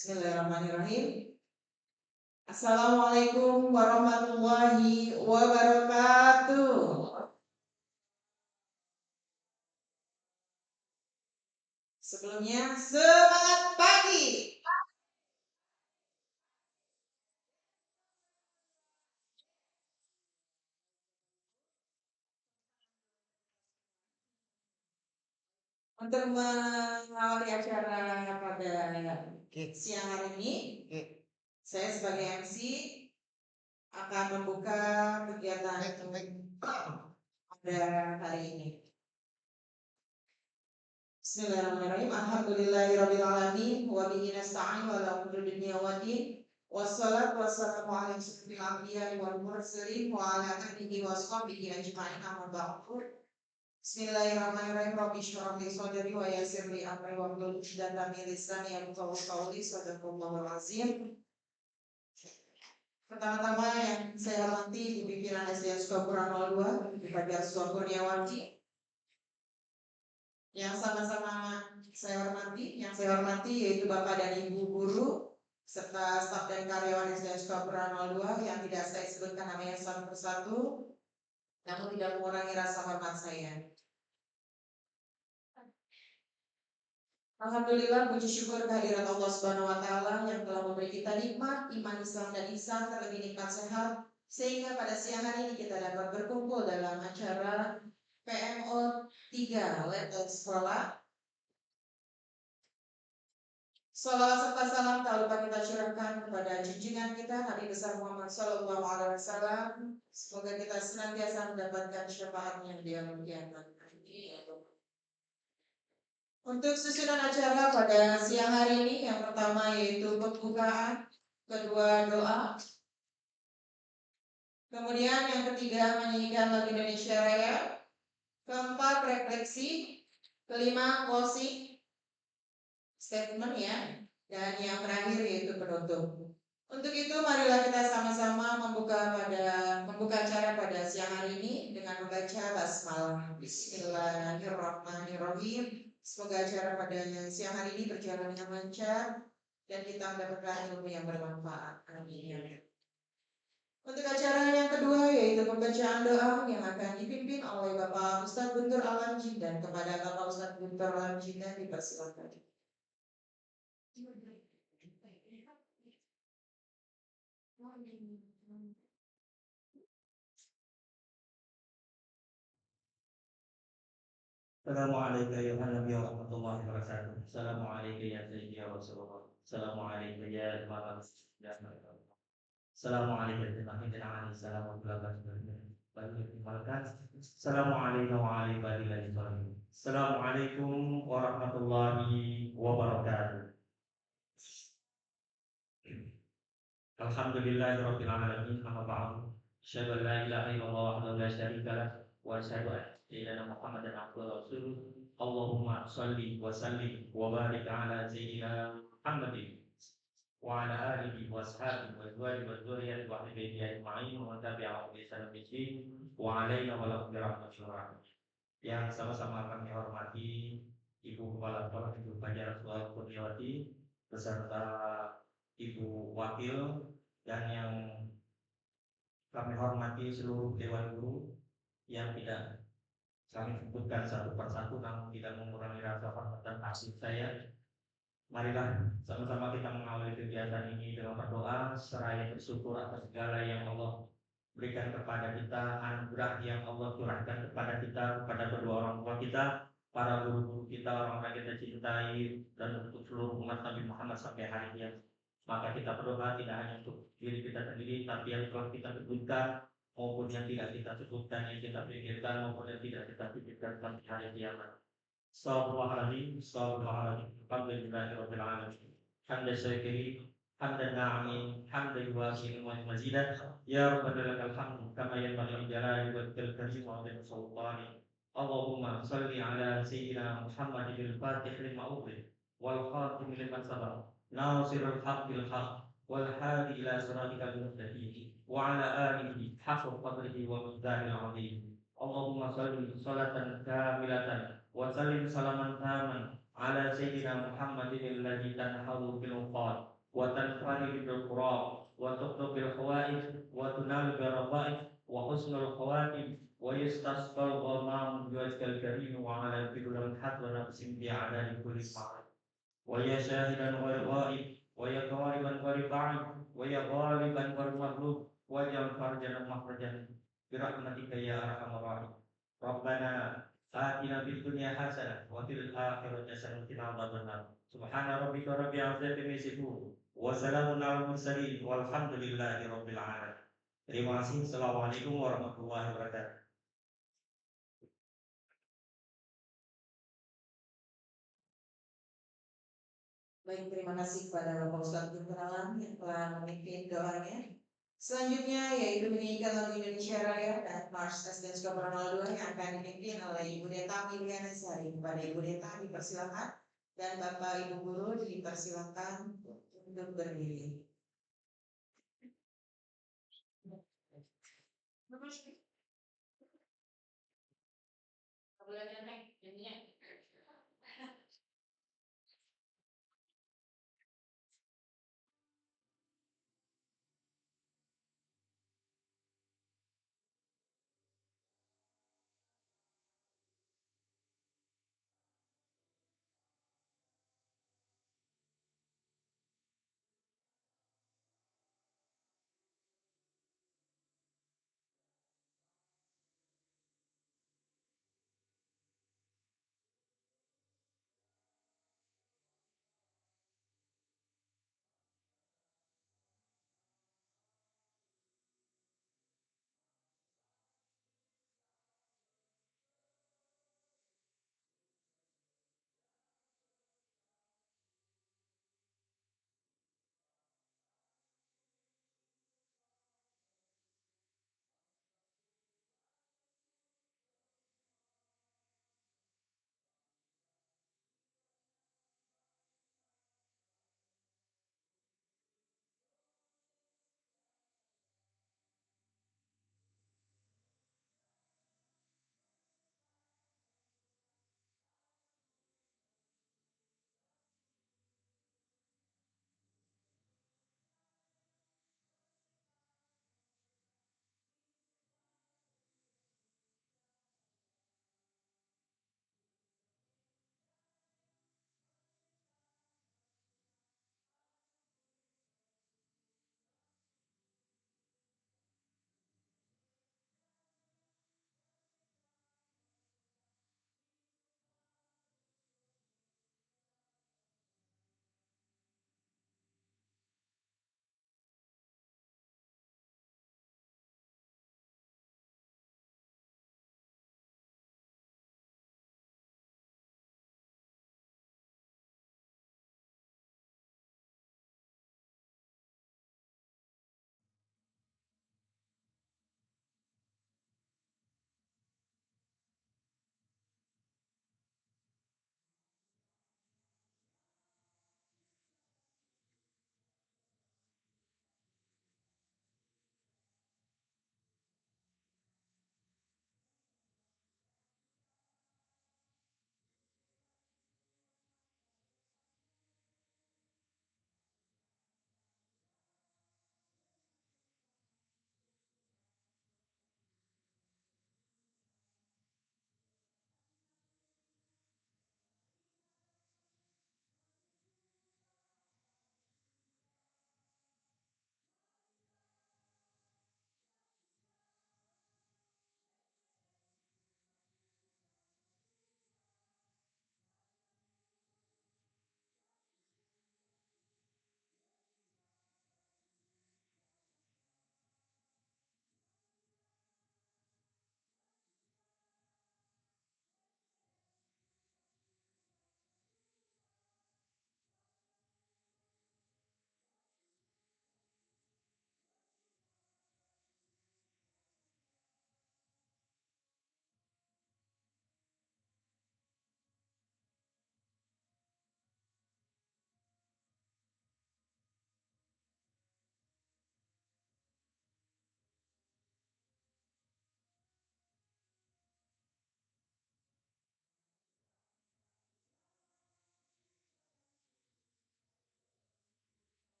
Bismillahirrahmanirrahim. Assalamualaikum warahmatullahi wabarakatuh. Sebelumnya semangat pagi. Untuk mengawali acara pada siang hari ini, saya sebagai MC akan membuka kegiatan pada hari ini. Bismillahirrahmanirrahim. Alhamdulillahirabbil alamin wa bihi nasta'in wa la umuri dunya waddin. Wassalatu wassalamu ala asyrofil anbiya'i wal mursalin wa ala alihi wa sahbihi ajma'in amma ba'du. Bismillahirrahmanirrahim. Rabbi shrah li sadri wa yassir li amri wahlul 'uqdatam min lisani yafqahu qawli. Shadaqallahul azim. Pertama-tama yang saya hormati di pimpinan SDN Sukapura 02, Ibu Fajar Kurniawati. Yang sama-sama saya hormati yaitu Bapak dan Ibu guru serta staf dan karyawan SDN Sukapura 02 yang tidak saya sebutkan namanya satu persatu, namun tidak mengurangi rasa hormat saya. Alhamdulillah, puji syukur kehadirat Allah Subhanahu wa Ta'ala yang telah memberi kita nikmat iman, Islam dan ihsan, terlebih nikmat sehat, sehingga pada siang hari ini kita dapat berkumpul dalam acara PMO 3 Level Sekolah. Salawat serta salam tak lupa kita curahkan kepada junjungan kita Nabi besar Muhammad Sallallahu Alaihi Wasallam. Semoga kita senantiasa mendapatkan syafaatnya di yaumul kiamat. Untuk susunan acara pada siang hari ini, yang pertama yaitu pembukaan, kedua doa, kemudian yang ketiga menyanyikan lagu Indonesia Raya, keempat refleksi, kelima closing statement ya, dan yang terakhir yaitu penutup. Untuk itu marilah kita sama-sama membuka acara pada siang hari ini dengan membaca basmalah. Bismillahirrahmanirrahim. Semoga acara pada siang hari ini berjalan dengan lancar dan kita mendapatkan ilmu yang bermanfaat. Amin. Untuk acara yang kedua yaitu pembacaan doa yang akan dipimpin oleh Bapak Ustadz Guntur Alamjin, dan kepada Bapak Ustadz Guntur Alamjin dipersilakan. Assalamualaikum warahmatullahi wabarakatuh. Assalamualaikum ya Sayyidi ya Rasulullah. Assalamualaikum ya Imam ya Assalamualaikum warahmatullahi wabarakatuh. Assalamualaikum warahmatullahi wabarakatuh. Alhamdulillahirabbil alamin. Amma ba'du. Asyhadu an la ilaha illallah wahdahu la syarika lah wa asyhadu anna sayyidina Muhammadan abduhu wa rasuluh. Allahumma shalli wa sallim wa barik ala sayyidina Muhammadin wa ala alihi wa ashabihi wa azwajihi wa dzurriyyatihi wa ahlihi ajma'in wa man tabi'ahum bi ihsan ila wa alaina wa lahum bi rahmatillah. Yang sama-sama kami hormati Ibu Kepala Sekolah Ibu Fajar Kurniawati beserta Ibu Wakil, dan yang kami hormati seluruh Dewan Guru yang tidak kami sebutkan satu persatu namun tidak mengurangi rasa hormat dan kasih saya. Marilah sama-sama kita mengawali kegiatan ini dengan berdoa seraya bersyukur atas segala yang Allah berikan kepada kita, anugerah yang Allah curahkan kepada kita, kepada kedua orang tua kita, para guru-guru kita, orang-orang yang kita cintai, dan untuk seluruh umat Nabi Muhammad sampai hari ini. Maka kita berdoa tidak hanya untuk diri kita sendiri, tapi yang telah kita sebutkan maupun yang tidak kita sebutkan, yang kita pikirkan maupun yang tidak kita pikirkan sampai hari kiamat. Assalamualaikum warahmatullahi wabarakatuh. Alhamdulillahirobbilalamin. Hamdan syakiri, hamdan na'amin, hamdan yuwasi wa mazidan. Ya Rabbana lakal hamdu kama yanbaghi li jalali wajhikal karim wa 'azimi sultanik. Allahumma shalli ala sayyidina Muhammadil fatih lima ughliq wal khatim lima sabaq. Nasirul haq bil haq wal hadi ila siratikal mustaqim wa ala alihi haqqa qadrihi wa miqdaril 'azim. Allahumma shalli salatan kamilatan wa sallim salaman taman ala sayyidina Muhammadin alladzi tanhalu bil uqad وتنفرد بالقراب وتقضى بالحوائج وتنال بالرغائب وحسن الخواتم ويستسقى الغمام بوجهك الكريم وعلى كل لمحة ونفس بأعداد كل معرض ويا شاهدا غير غائب ويا غالبا غير بعيد ويا غالبا غير مغلوب واجعل فرجنا مخرجا برحمتك يا ارحم الراحمين ربنا آتنا في الدنيا حسنة وفي الآخرة حسنة وقنا عذاب النار سبحان ربك رب العزة عما يصفون وسلام على المرسلين والحمد لله رب العالمين. Terima kasih. Assalamualaikum warahmatullahi wabarakatuh. Baik, terima kasih kepada Bapak Ustadz Guntur yang telah memimpin doanya. Selanjutnya yaitu menyanyikan lagu Indonesia Raya dan Mars dan Skopra 02 yang akan dipimpin oleh Ibu Deta Miliana Sari. Kepada Ibu Deta dipersilakan dan Bapak Ibu Guru dipersilakan untuk berdiri.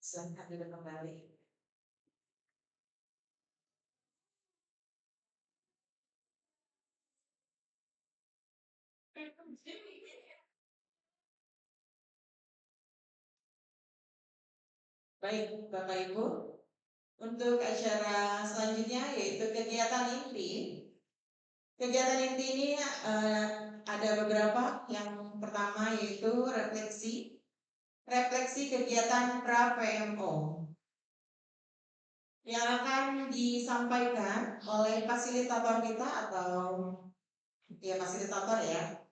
Silakan duduk kembali. Baik, Bapak Ibu, untuk acara selanjutnya yaitu kegiatan inti. Kegiatan inti ini ada beberapa. Yang pertama yaitu refleksi kegiatan pra-PMO yang akan disampaikan oleh fasilitator kita atau fasilitator ya,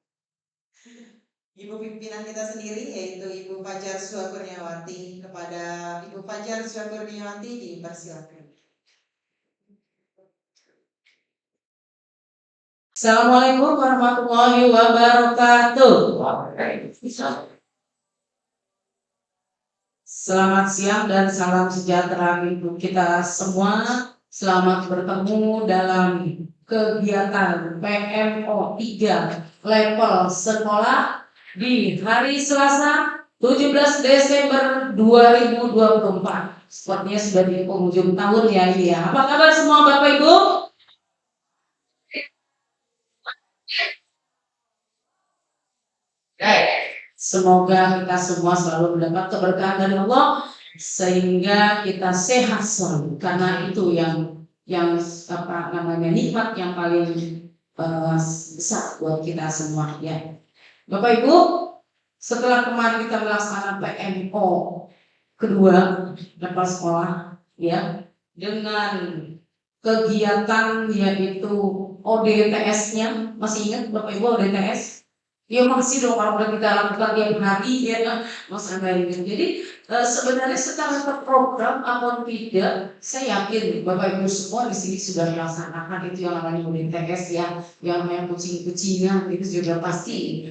Ibu pimpinan kita sendiri yaitu Ibu Fajar Suakurniawati. Kepada Ibu Fajar Suakurniawati dipersilakan. Assalamualaikum warahmatullahi wabarakatuh. Selamat siang dan salam sejahtera untuk kita semua. Selamat bertemu dalam kegiatan PMO 3 level sekolah di hari Selasa 17 Desember 2024. Sepertinya sudah di penghujung tahun ya ini ya. Apa kabar semua Bapak Ibu? Semoga kita semua selalu mendapat keberkahan dari Allah sehingga kita sehat selalu, karena itu yang nikmat yang paling besar buat kita semua ya. Bapak Ibu, setelah kemarin kita melaksanakan PMO kedua level sekolah ya, dengan kegiatan yaitu ODTS-nya, masih ingat Bapak Ibu ODTS? Ya masih dong, kalau udah kita lakukan tiap hari ya kan, Mas Angga ini. Jadi sebenarnya secara terprogram atau tidak, saya yakin Bapak Ibu semua di sini sudah melaksanakan itu yang namanya ODTS ya, yang namanya kucing-kucingan itu juga pasti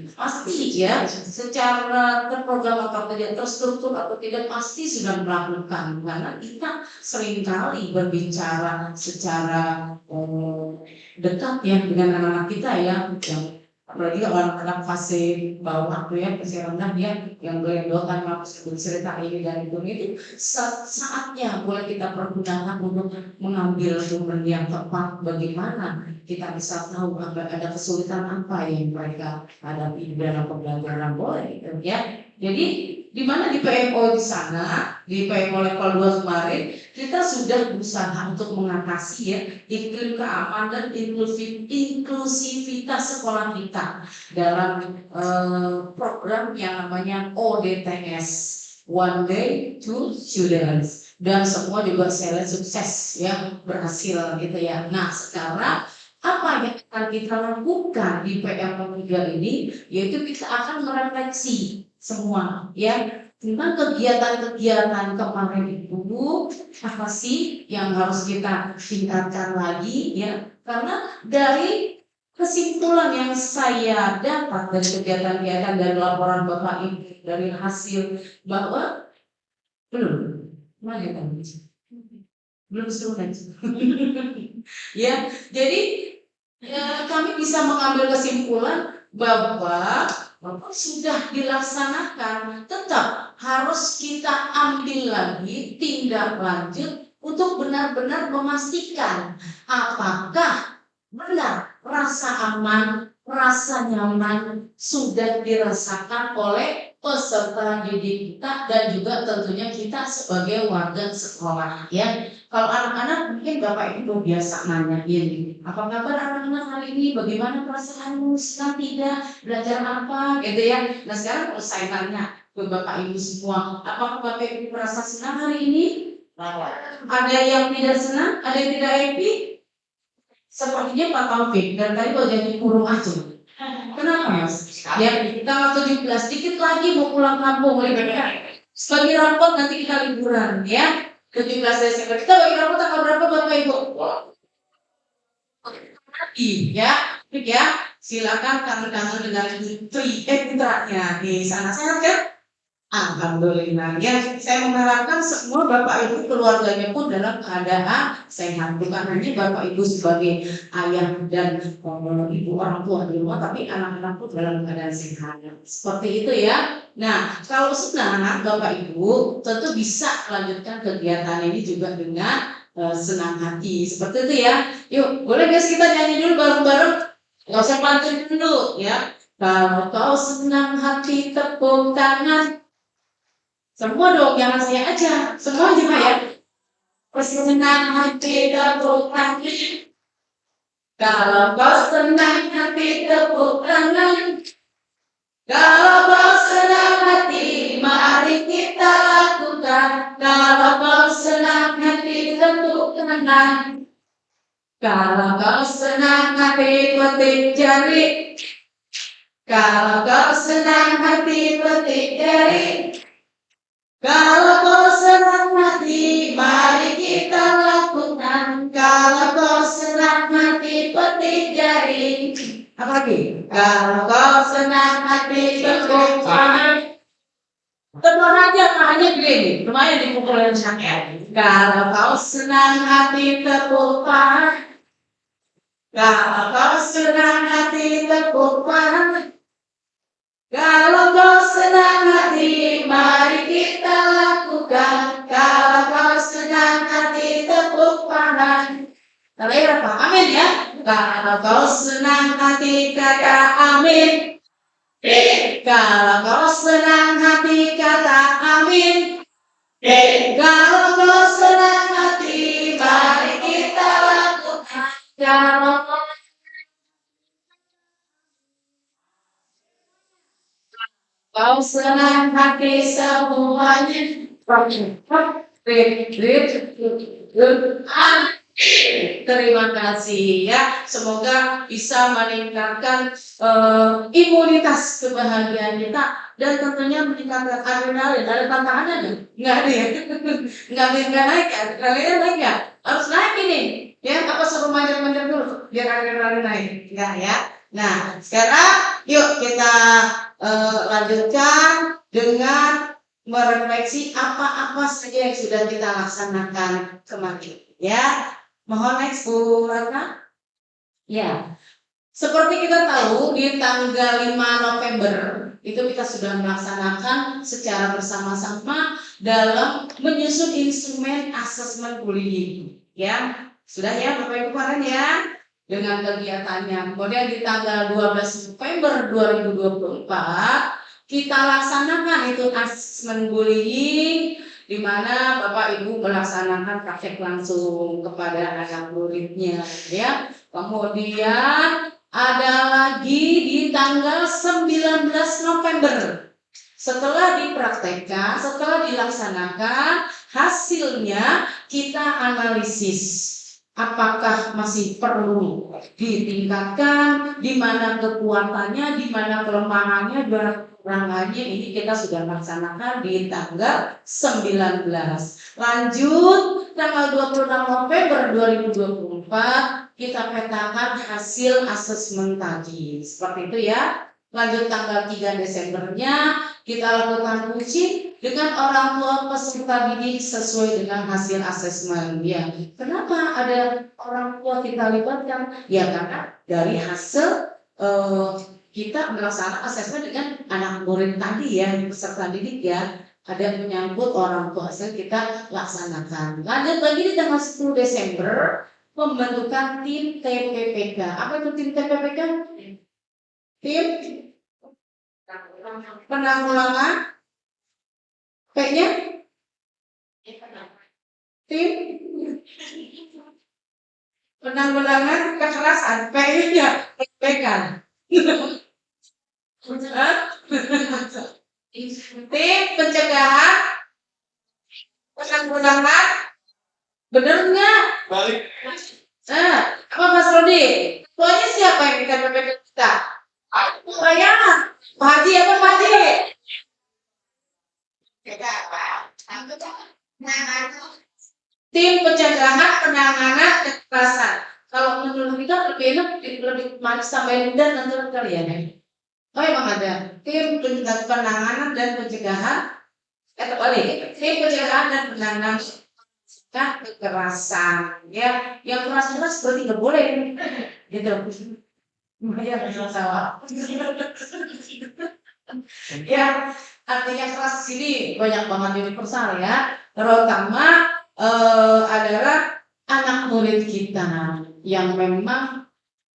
ya, secara terprogram atau tidak, terstruktur atau tidak, pasti sudah melakukan, karena kita seringkali berbicara secara dekat ya dengan anak-anak kita ya, apalagi anak-anak fase bawah tuh ya, fase rendah ya, yang gelendotan mampus bercerita ini dan itu saatnya boleh kita pergunakan untuk mengambil sumber yang tepat. Bagaimana kita bisa tahu ada kesulitan apa yang mereka hadapi dalam pembelajaran, boleh gitu ya. Jadi di mana di PMO di sana, di PMO level 2 kemarin, kita sudah berusaha untuk mengatasi ya iklim keamanan dan inklusivitas sekolah kita dalam program yang namanya ODTS, One Day to Students, dan semua juga saya lihat sukses ya, berhasil gitu ya. Nah sekarang apa yang akan kita lakukan di PMO 3 ini, yaitu kita akan merefleksi semua ya tentang kegiatan-kegiatan kemarin itu, apa sih yang harus kita tingkatkan lagi ya, karena dari kesimpulan yang saya dapat dari kegiatan-kegiatan dari laporan Bapak Ibu, dari hasil bahwa belum seluruh ya, jadi kami bisa mengambil kesimpulan bahwa sudah dilaksanakan, tetap harus kita ambil lagi tindak lanjut untuk benar-benar memastikan apakah benar rasa aman, rasa nyaman sudah dirasakan oleh peserta didik kita dan juga tentunya kita sebagai warga sekolah ya. Kalau anak-anak mungkin Bapak Ibu biasa nanyain, apa kabar anak-anak hari ini, bagaimana perasaanmu, senang tidak, belajar apa gitu ya. Nah sekarang kalau saya tanya ke Bapak Ibu semua, apakah Bapak Ibu merasa senang hari ini? Ada yang tidak senang, ada yang tidak happy? Sepertinya Pak Taufik dan tadi wajahnya kurung aja. Kenapa Mas? Ya tanggal 17 dikit lagi mau pulang kampung, sebagai rapot nanti kita liburan ya. 17 Desember kita bagi rapot tanggal berapa Bapak Ibu? Ya, silakan kangen-kangen dengan putranya di sana, sehat kan? Alhamdulillah. Ya, saya mengharapkan semua Bapak Ibu keluarganya pun dalam keadaan sehat. Bukan hanya Bapak Ibu sebagai ayah dan ibu orang tua di rumah, tapi anak-anak pun dalam keadaan sehat. Seperti itu ya. Nah, kalau senang Bapak Ibu tentu bisa melanjutkan kegiatan ini juga dengan senang hati. Seperti itu ya. Yuk, boleh guys kita nyanyi dulu bareng-bareng. Gak usah pantun dulu ya. Kalau kau senang hati tepuk tangan. Semua dong, jangan saya aja. Semua juga ya. Senang hati tepuk tangan. Kalau kau senang hati tepuk tangan. Kalau kau senang hati, mari kita lakukan. Kalau kau senang hati tepuk tangan. Kalau kau senang hati petik jari. Kalau kau senang hati petik jari. Kalau kau senang hati, mari kita lakukan. Kalau kau senang hati, petik jari. Apa lagi? Kalau kau senang hati, tepuk tangan. Temuan aja tangannya begini, lumayan dipukulin sakit. Kalau kau senang hati, tepuk tangan. Kalau kau senang hati, tepuk tangan. Kalau kau senang hati, mari kita lakukan. Kalau kau senang hati, tepuk tangan. Terakhir apa? Amin ya. Kalau kau senang hati, kata amin. Kalau kau senang hati, kata amin. Kalau kau senang hati, mari kita lakukan. Kalau kau senang hati semuanya. Terima kasih ya. Semoga bisa meningkatkan imunitas kebahagiaan kita dan tentunya meningkatkan adrenalin. Ada tantangannya nggak? Nggak ada ya. Nggak naik ya. Adrenalinnya naik ya. Harus naik ini. Ya, apa suruh manjat-manjat dulu biar adrenalin naik? Nggak ya. Nah, sekarang yuk kita lanjutkan dengan merefleksi apa-apa saja yang sudah kita laksanakan kemarin. Ya, mohon next Bu Ratna. Ya, seperti kita tahu di tanggal 5 November itu kita sudah melaksanakan secara bersama-sama dalam menyusun instrumen asesmen bullying. Ya, sudah ya Bapak Ibu kemarin ya dengan kegiatannya. Kemudian di tanggal 12 November 2024 kita laksanakan itu asesmen bullying di mana Bapak Ibu melaksanakan praktek langsung kepada anak muridnya ya. Kemudian ada lagi di tanggal 19 November. Setelah dipraktekkan, setelah dilaksanakan, hasilnya kita analisis. Apakah masih perlu ditingkatkan, di mana kekuatannya, di mana kelemahannya, kurangannya ini kita sudah laksanakan di tanggal 19. Lanjut tanggal 26 November 2024 kita petakan hasil asesmen tadi. Seperti itu ya. Lanjut tanggal 3 Desembernya kita lakukan uji dengan orang tua peserta didik sesuai dengan hasil asesmen. Ya, kenapa ada orang tua kita libatkan? Ya karena dari hasil kita melaksanakan asesmen dengan anak murid tadi ya, peserta didik ya. Ada yang menyangkut orang tua hasil kita laksanakan. Lanjut lagi di tanggal 10 Desember pembentukan tim TPPK. Apa itu tim TPPK? Tim penanggulangan P-nya tim penanggulangan kekerasan P-nya PPK. Tim pencegahan penanggulangan bener nggak? Balik. Apa Mas Rodi? Ketuanya siapa yang di KPPK kita? Saya Pak Haji apa Pak Haji? Tim pencegahan penanganan kekerasan. Kalau menurut kita lebih enak lebih manis sampai dan nanti kalian ya. Oh emang ada tim penanganan dan pencegahan Terbalik, ini pencegahan dan penanganan kekerasan, ya, yang keras-keras berarti nggak boleh, gitu. Ya, salah. Ya, artinya keras sini banyak banget universal ya, terutama adalah anak murid kita yang memang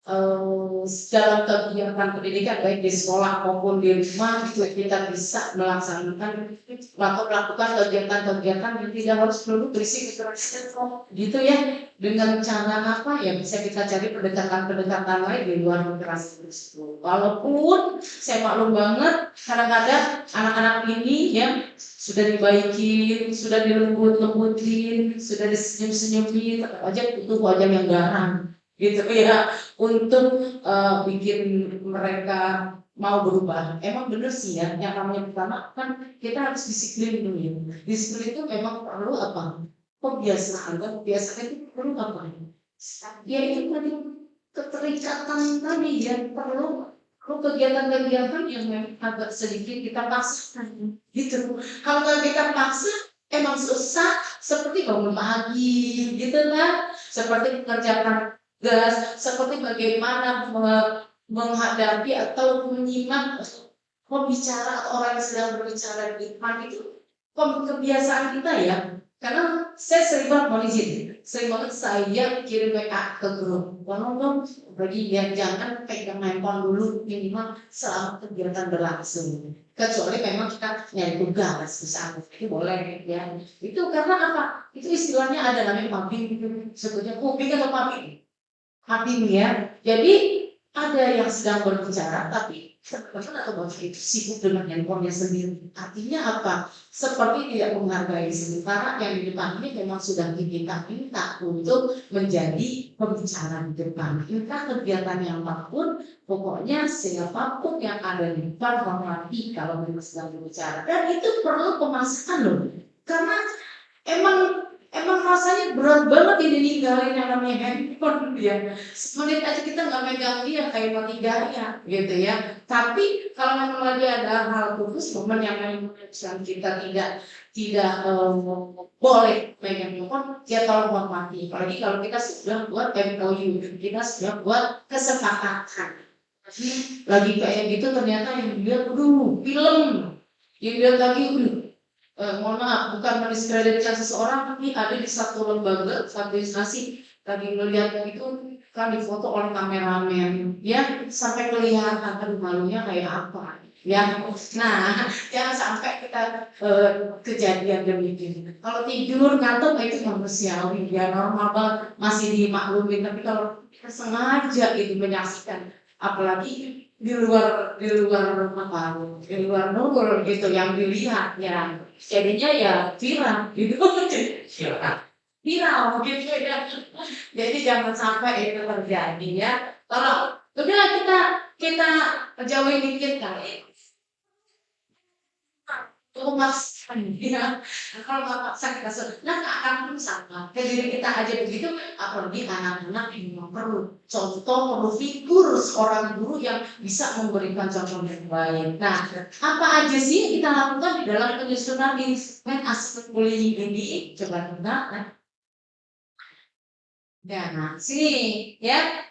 dalam kegiatan pendidikan baik di sekolah maupun di rumah itu kita bisa melaksanakan atau melakukan kegiatan-kegiatan yang tidak harus perlu berisi kekerasan gitu ya, dengan cara apa ya bisa kita cari pendekatan-pendekatan lain di luar kekerasan tersebut. Walaupun saya maklum banget kadang-kadang anak-anak ini yang sudah dibaikin, sudah dilembut-lembutin, sudah disenyum-senyumin, tetap aja butuh wajah yang garang gitu ya, untuk bikin mereka mau berubah. Emang bener sih ya, yang namanya pertama kan kita harus disiplin dulu ya. Disiplin itu memang perlu apa? Kebiasaan, dan kebiasaan itu perlu apa? Ya itu tadi keterikatan tadi ya, perlu kegiatan-kegiatan yang memang agak sedikit kita paksakan gitu. Kalau kita paksa emang susah, seperti bangun pagi gitu kan, seperti mengerjakan gas, seperti bagaimana menghadapi atau menyimak pembicara atau orang yang sedang berbicara di depan itu kebiasaan kita ya. Karena saya sering banget mau izin, sering banget saya kirim WA ke grup, tolong dong bagi ya jangan pegang handphone dulu minimal selama kegiatan berlangsung. Kecuali memang kita nyari tugas misalnya itu boleh ya. Itu karena apa? Itu istilahnya ada namanya pumping, sebetulnya pumping atau pumping ya. Jadi ada yang sedang berbicara tapi teman atau bos itu sibuk dengan handphonenya sendiri. Artinya apa? Seperti tidak menghargai sementara yang di depan ini memang sudah diminta untuk menjadi pembicara di depan. Entah kegiatan yang apapun, pokoknya siapapun yang ada di depan hormati kalau memang sedang berbicara. Dan itu perlu pemasakan loh. Karena emang rasanya berat banget ini ninggalin yang namanya handphone ya. Semenit aja kita nggak megang dia kayak mati gaya gitu ya. Tapi kalau memang lagi ada hal khusus momen yang memang kita tidak boleh megang handphone, ya tolong hormati. Apalagi kalau kita sudah buat MOU, kita sudah buat kesepakatan. Lagi kayak gitu ternyata yang dia film yang dia lagi mohon maaf, bukan mendiskreditkan seseorang, tapi ada di satu lembaga, satu instansi lagi melihat itu kan difoto oleh kameramen, ya sampai kelihatan aduh malunya kayak apa, ya. Nah, jangan sampai kita kejadian demikian. Kalau tidur ngantuk itu manusiawi, ya normal banget, masih dimaklumin. Tapi kalau kita sengaja itu menyaksikan, apalagi di luar apa, di luar nurul gitu yang dilihat ya jadinya ya viral gitu viral gitu ya. Jadi jangan sampai itu terjadi ya. Kalau udah kita jauhin dikit kali memaksakan ya. Kalau nggak paksa kita nah akan pun sama ke diri kita aja begitu, apalagi anak-anak yang memang perlu contoh, perlu figur seorang guru yang bisa memberikan contoh yang baik. Nah, apa aja sih yang kita lakukan di dalam penyusunan instrumen aspek bullying ini? Coba kita nah sini ya,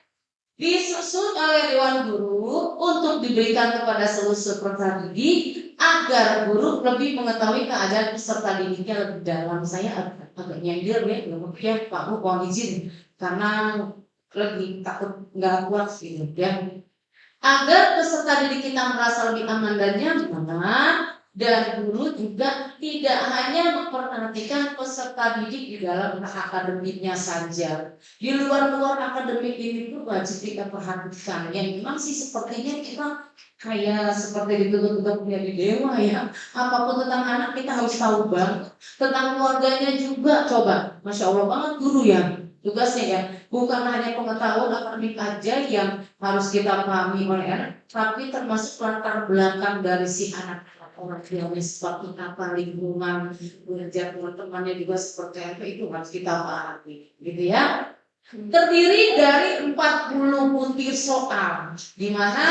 disusun oleh Dewan Guru untuk diberikan kepada seluruh peserta didik agar guru lebih mengetahui keadaan peserta didiknya lebih dalam. Saya agak nyindir ya Pak Bu, mohon izin karena lebih takut nggak kuat gitu ya. Agar peserta didik kita merasa lebih aman dan nyaman, dan guru juga tidak hanya memperhatikan peserta didik di dalam akademiknya saja. Di luar akademik ini pun wajib kita perhatikan. Yang memang sih sepertinya kita kayak seperti dituntut menjadi dewa ya. Apapun tentang anak kita harus tahu banget. Tentang keluarganya juga coba. Masya Allah banget guru ya. Tugasnya ya, bukan hanya pengetahuan akademik aja yang harus kita pahami oleh anak, tapi termasuk latar belakang dari si anak. Orang tuanya seperti apa, lingkungan belajar teman-temannya juga seperti apa, itu harus kita pahami gitu ya. Terdiri dari 40 butir soal, di mana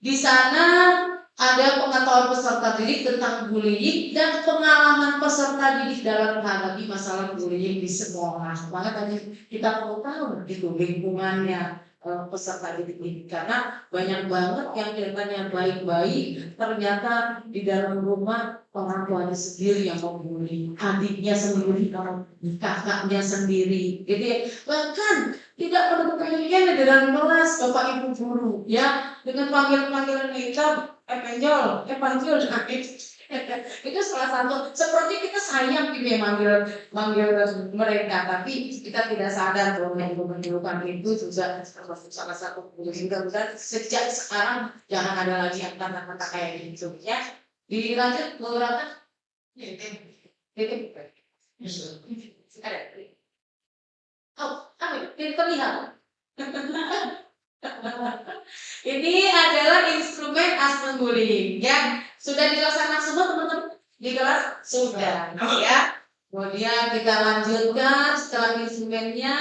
di sana ada pengetahuan peserta didik tentang bullying dan pengalaman peserta didik dalam menghadapi masalah bullying di sekolah. Maka tadi kita perlu tahu itu lingkungannya peserta didik ini, karena banyak banget yang kelihatannya baik-baik, ternyata di dalam rumah orang tuanya sendiri yang membuli, adiknya sendiri, kakaknya sendiri, gitu ya. Bahkan tidak menemukan di dalam kelas bapak ibu guru, ya, dengan panggilan-panggilan kita, panjol, itu salah satu. Seperti kita sayang gitu ya manggil mereka, tapi kita tidak sadar bahwa yang menunjukkan itu juga salah satu bullying. Mudah-mudahan sejak sekarang jangan ada lagi yang kata-kata kayak gitu, ya. Dilanjut beberapa. Ada. Oh, ini terlihat. Ini adalah instrumen asesmen bullying, ya. Sudah dilaksanakan semua teman-teman di kelas? Sudah, ya. Kemudian kita lanjutkan setelah instrumennya.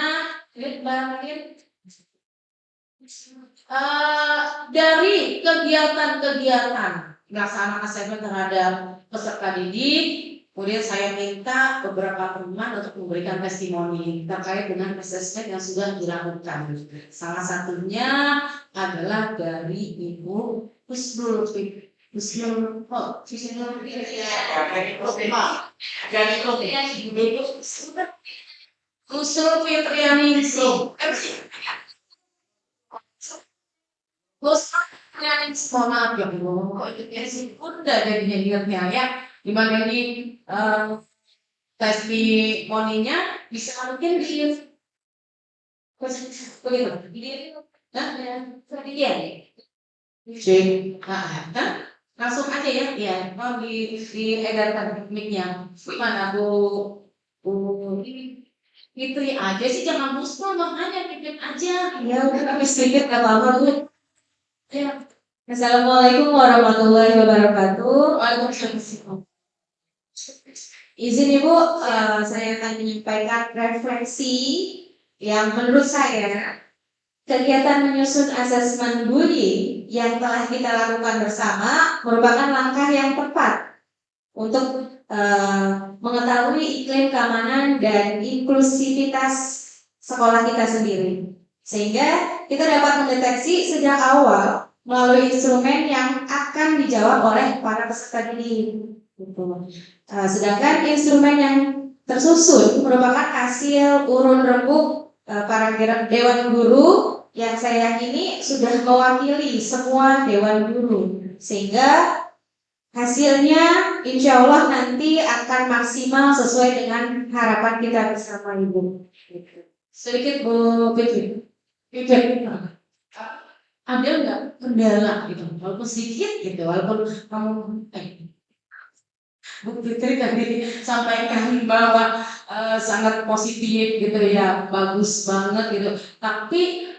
Dari kegiatan-kegiatan pelaksanaan asesmen terhadap peserta didik, kemudian saya minta beberapa teman untuk memberikan testimoni terkait dengan asesmen yang sudah dilakukan. Salah satunya adalah dari Ibu Husnul Fitrianingsih. Mohon maaf ya Bu, kok itu sih udah jadinya ingatnya ya. Dimana ini testimoninya bisa mungkin di begitu. Langsung aja ya, mau diedarkan mic-nya. Gimana Bu Fitri aja sih, jangan Musma, makanya bikin aja. Ya udah sedikit nggak apa-apa Bu. Ya. Assalamualaikum warahmatullahi wabarakatuh. Waalaikumsalam. Izin Ibu, saya akan menyampaikan refleksi yang menurut saya kegiatan menyusun asesmen bullying yang telah kita lakukan bersama merupakan langkah yang tepat untuk mengetahui iklim keamanan dan inklusivitas sekolah kita sendiri, sehingga kita dapat mendeteksi sejak awal melalui instrumen yang akan dijawab oleh para peserta didik. Sedangkan instrumen yang tersusun merupakan hasil urun rembuk para dewan guru yang saya yakini sudah mewakili semua dewan guru, sehingga hasilnya insya Allah nanti akan maksimal sesuai dengan harapan kita bersama Ibu. Sedikit Bu Fitri. Ada nggak kendala gitu, walaupun sedikit gitu, walaupun kamu Bu Fitri tadi sampaikan bahwa sangat positif gitu ya, bagus banget gitu, tapi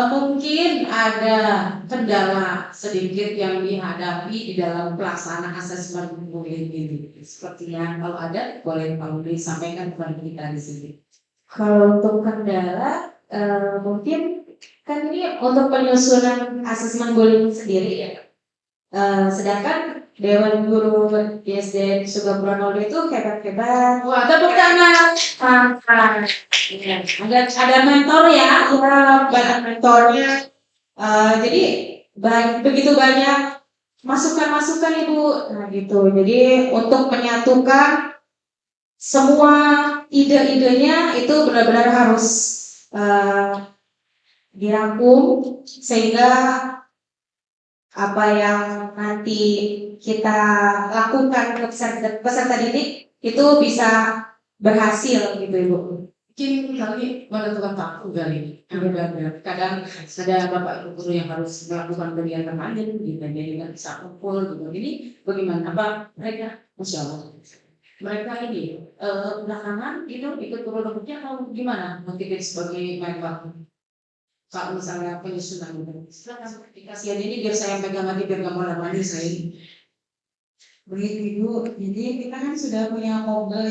mungkin ada kendala sedikit yang dihadapi di dalam pelaksanaan asesmen bullying ini. Sepertinya kalau ada boleh Pak disampaikan kepada kita di sini. Kalau untuk kendala, mungkin kan ini untuk penyusunan asesmen bullying sendiri ya. Sedangkan Dewan Guru ISD Sugapuranoldo itu hebat-hebat. Wah, tepuk tangan. Ya, ada mentor ya, banyak mentornya. Jadi begitu banyak masukan-masukan Ibu. Nah gitu. Jadi untuk menyatukan semua ide-idenya itu benar-benar harus dirangkum sehingga apa yang nanti kita lakukan ke peserta didik itu bisa berhasil gitu Ibu. Mungkin kali menentukan waktu kali. Kadang ada bapak ibu guru yang harus melakukan kegiatan lain, gitu, jadi nggak bisa kumpul gitu. Ini bagaimana? Apa mereka, Masya Allah, mereka ini belakangan gitu ikut produknya atau gimana? Mungkin sebagai mentor. Kalau misalnya penyusunan gitu, silakan dikasih ini biar saya pegang lagi biar nggak mau lama saya ini. Begitu Ibu, jadi kita kan sudah punya mobil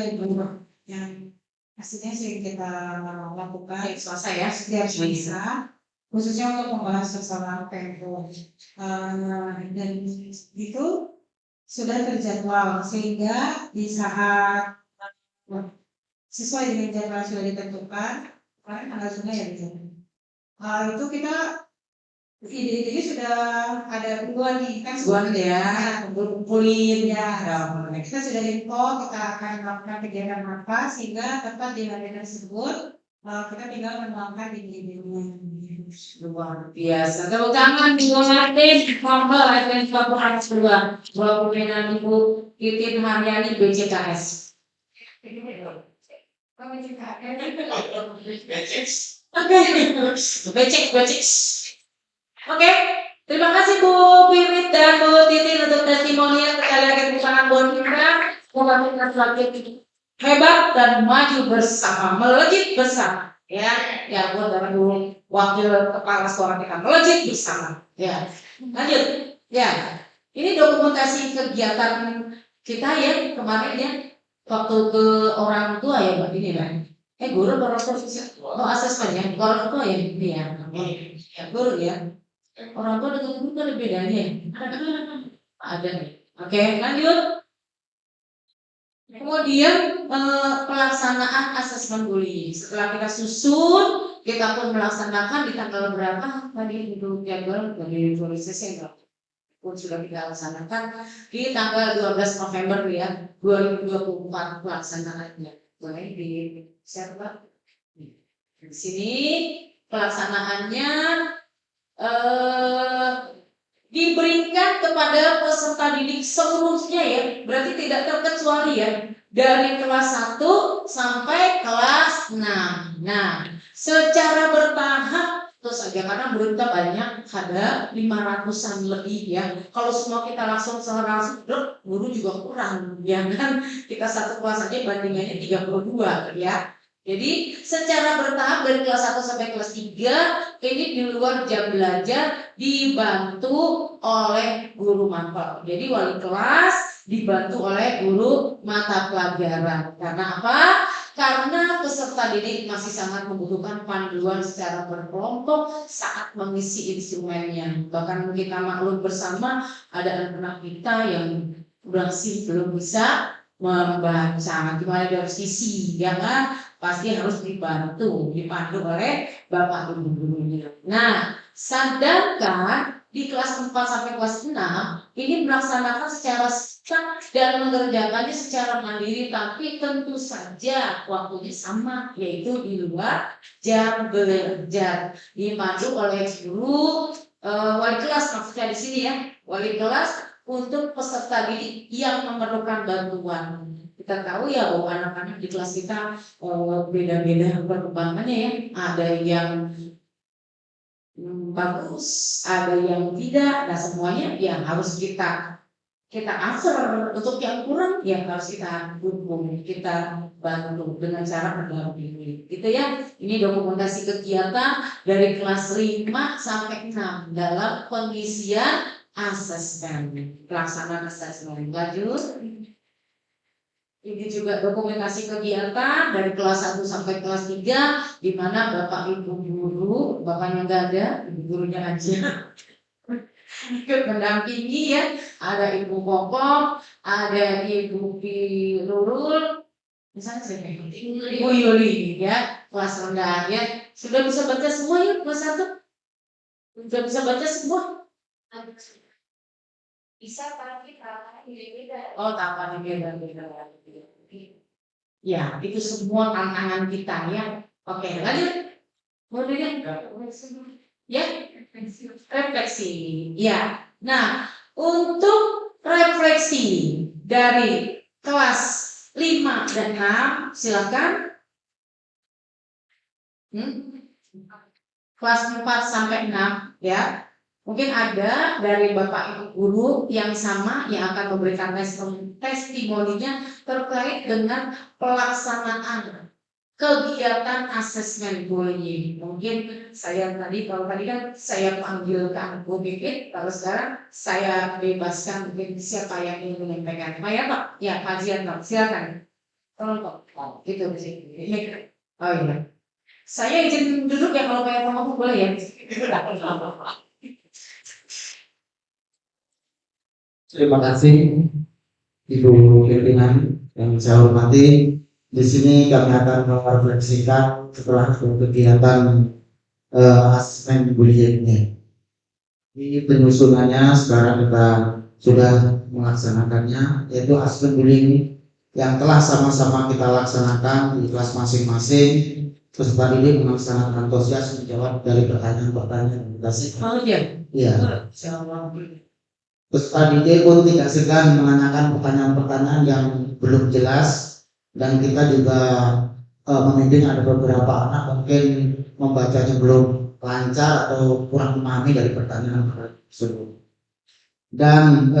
yang pastinya sering kita lakukan Selasa ya, setiap bisa. khususnya untuk membahas masalah tempo. Dan itu sudah terjadwal sehingga di saat sesuai dengan jadwal sudah ditentukan, kemarin tanggal 9 ya itu kita ide-ide sudah ada dua nih kan Buat ya, kumpulin ya. ya. Kita sudah info kita akan melakukan kegiatan apa sehingga tepat di hari tersebut kita tinggal menuangkan ide-ide. Luar biasa. Tepuk tangan Ibu Martin, Monggo Advent Bapak Harus Dua, Pimpinan Ibu Titin Haryani BCKS. Becek. Oke, terima kasih Bu Pipit dan Bu Titin untuk testimoni yang sekali lagi tepuk tangan buat kita. Semoga kita semakin hebat dan maju bersama, melejit bersama. Ya buat dari Bu Wakil Kepala Sekolah kita melejit bersama. Ya, lanjut. Ya, ini dokumentasi kegiatan kita ya kemarin ya waktu ke orang tua ya Mbak ini kan. Guru orang tua asesmen ya, orang tua ya ini ya. Guru ya. Orang tua dengan guru kan bedanya. Ada nih. Oke, lanjut. Kemudian pelaksanaan asesmen bullying. Setelah kita susun, kita pun melaksanakan di tanggal berapa tadi itu jadwal dari polisi pun sudah kita laksanakan di tanggal 12 November ya 2024 pelaksanaannya. Boleh di share Pak. Di sini pelaksanaannya diberikan kepada peserta didik seluruhnya ya, berarti tidak terkecuali ya, dari kelas 1 sampai kelas 6. Nah, secara bertahap terus saja karena berita banyak ada 500-an lebih ya. Kalau semua kita langsung guru juga kurang ya kan. Kita satu kelas aja bandingannya 32 ya. Jadi secara bertahap dari kelas 1 sampai kelas 3 ini di luar jam belajar dibantu oleh guru mapel. Jadi wali kelas dibantu oleh guru mata pelajaran. Karena apa? Karena peserta didik masih sangat membutuhkan panduan secara berkelompok saat mengisi instrumennya. Bahkan kita maklum bersama ada anak-anak kita yang masih belum bisa membaca. Gimana dari sisi ya kan? Pasti harus dibantu, dipandu oleh bapak ibu gurunya. Nah, sedangkan di kelas 4 sampai kelas 6 ini melaksanakan secara sistem dan mengerjakannya secara mandiri, tapi tentu saja waktunya sama, yaitu di luar jam belajar, dipandu oleh guru wali kelas maksudnya di sini ya, wali kelas untuk peserta didik yang memerlukan bantuan. Kita tahu ya bahwa anak-anak di kelas kita beda-beda perkembangannya ya. Ada yang bagus, ada yang tidak. Nah semuanya ya harus kita answer. Untuk yang kurang ya harus kita dukung, kita bantu dengan cara mendampingi. Gitu ya. Ini dokumentasi kegiatan dari kelas 5 sampai 6 dalam pengisian asesmen, pelaksanaan asesmen. Lanjut. Ini juga dokumentasi kegiatan dari kelas 1 sampai kelas 3 di mana Bapak Ibu guru, bapaknya nggak ada, ibu gurunya aja ikut mendampingi ya. Ada Ibu Popok, ada Ibu Pirurul, misalnya siapa? Ibu Yuli ya, kelas rendah ya. Sudah bisa baca semua ya kelas 1? Sudah bisa baca semua? Bisa tapi beda-beda. Oh, tahapannya beda-beda. Ya, itu semua tantangan kita ya. Oke, lanjut. Boleh ya? Refleksi. Ya. Nah, untuk refleksi dari kelas 5 dan 6, silakan. Kelas 4 sampai 6 ya. Mungkin ada dari Bapak Ibu guru yang sama yang akan memberikan testimoninya terkait dengan pelaksanaan kegiatan asesmen bullying. Mungkin saya kalau tadi kan saya panggilkan Bu Pipit, kalau sekarang saya bebaskan mungkin siapa yang ingin menyampaikan. Pak ya Pak? Ya Pak Jian Pak, silakan. Tolong Pak. Itu sih. Oh iya. Saya izin duduk ya kalau pengen ngomong boleh ya. Terima kasih Ibu pimpinan yang saya hormati. Di sini kami akan merefleksikan setelah kegiatan asesmen bullying ini. Ini penyusunannya sekarang kita sudah melaksanakannya, yaitu asesmen bullying yang telah sama-sama kita laksanakan di kelas masing-masing. Peserta didik melaksanakan antusias menjawab dari pertanyaan-pertanyaan yang kita siapkan. Oh iya. Iya. Insyaallah. Peserta didik pun tidak segan menanyakan pertanyaan-pertanyaan yang belum jelas, dan kita juga memimpin ada beberapa anak mungkin membacanya belum lancar atau kurang memahami dari pertanyaan tersebut. Dan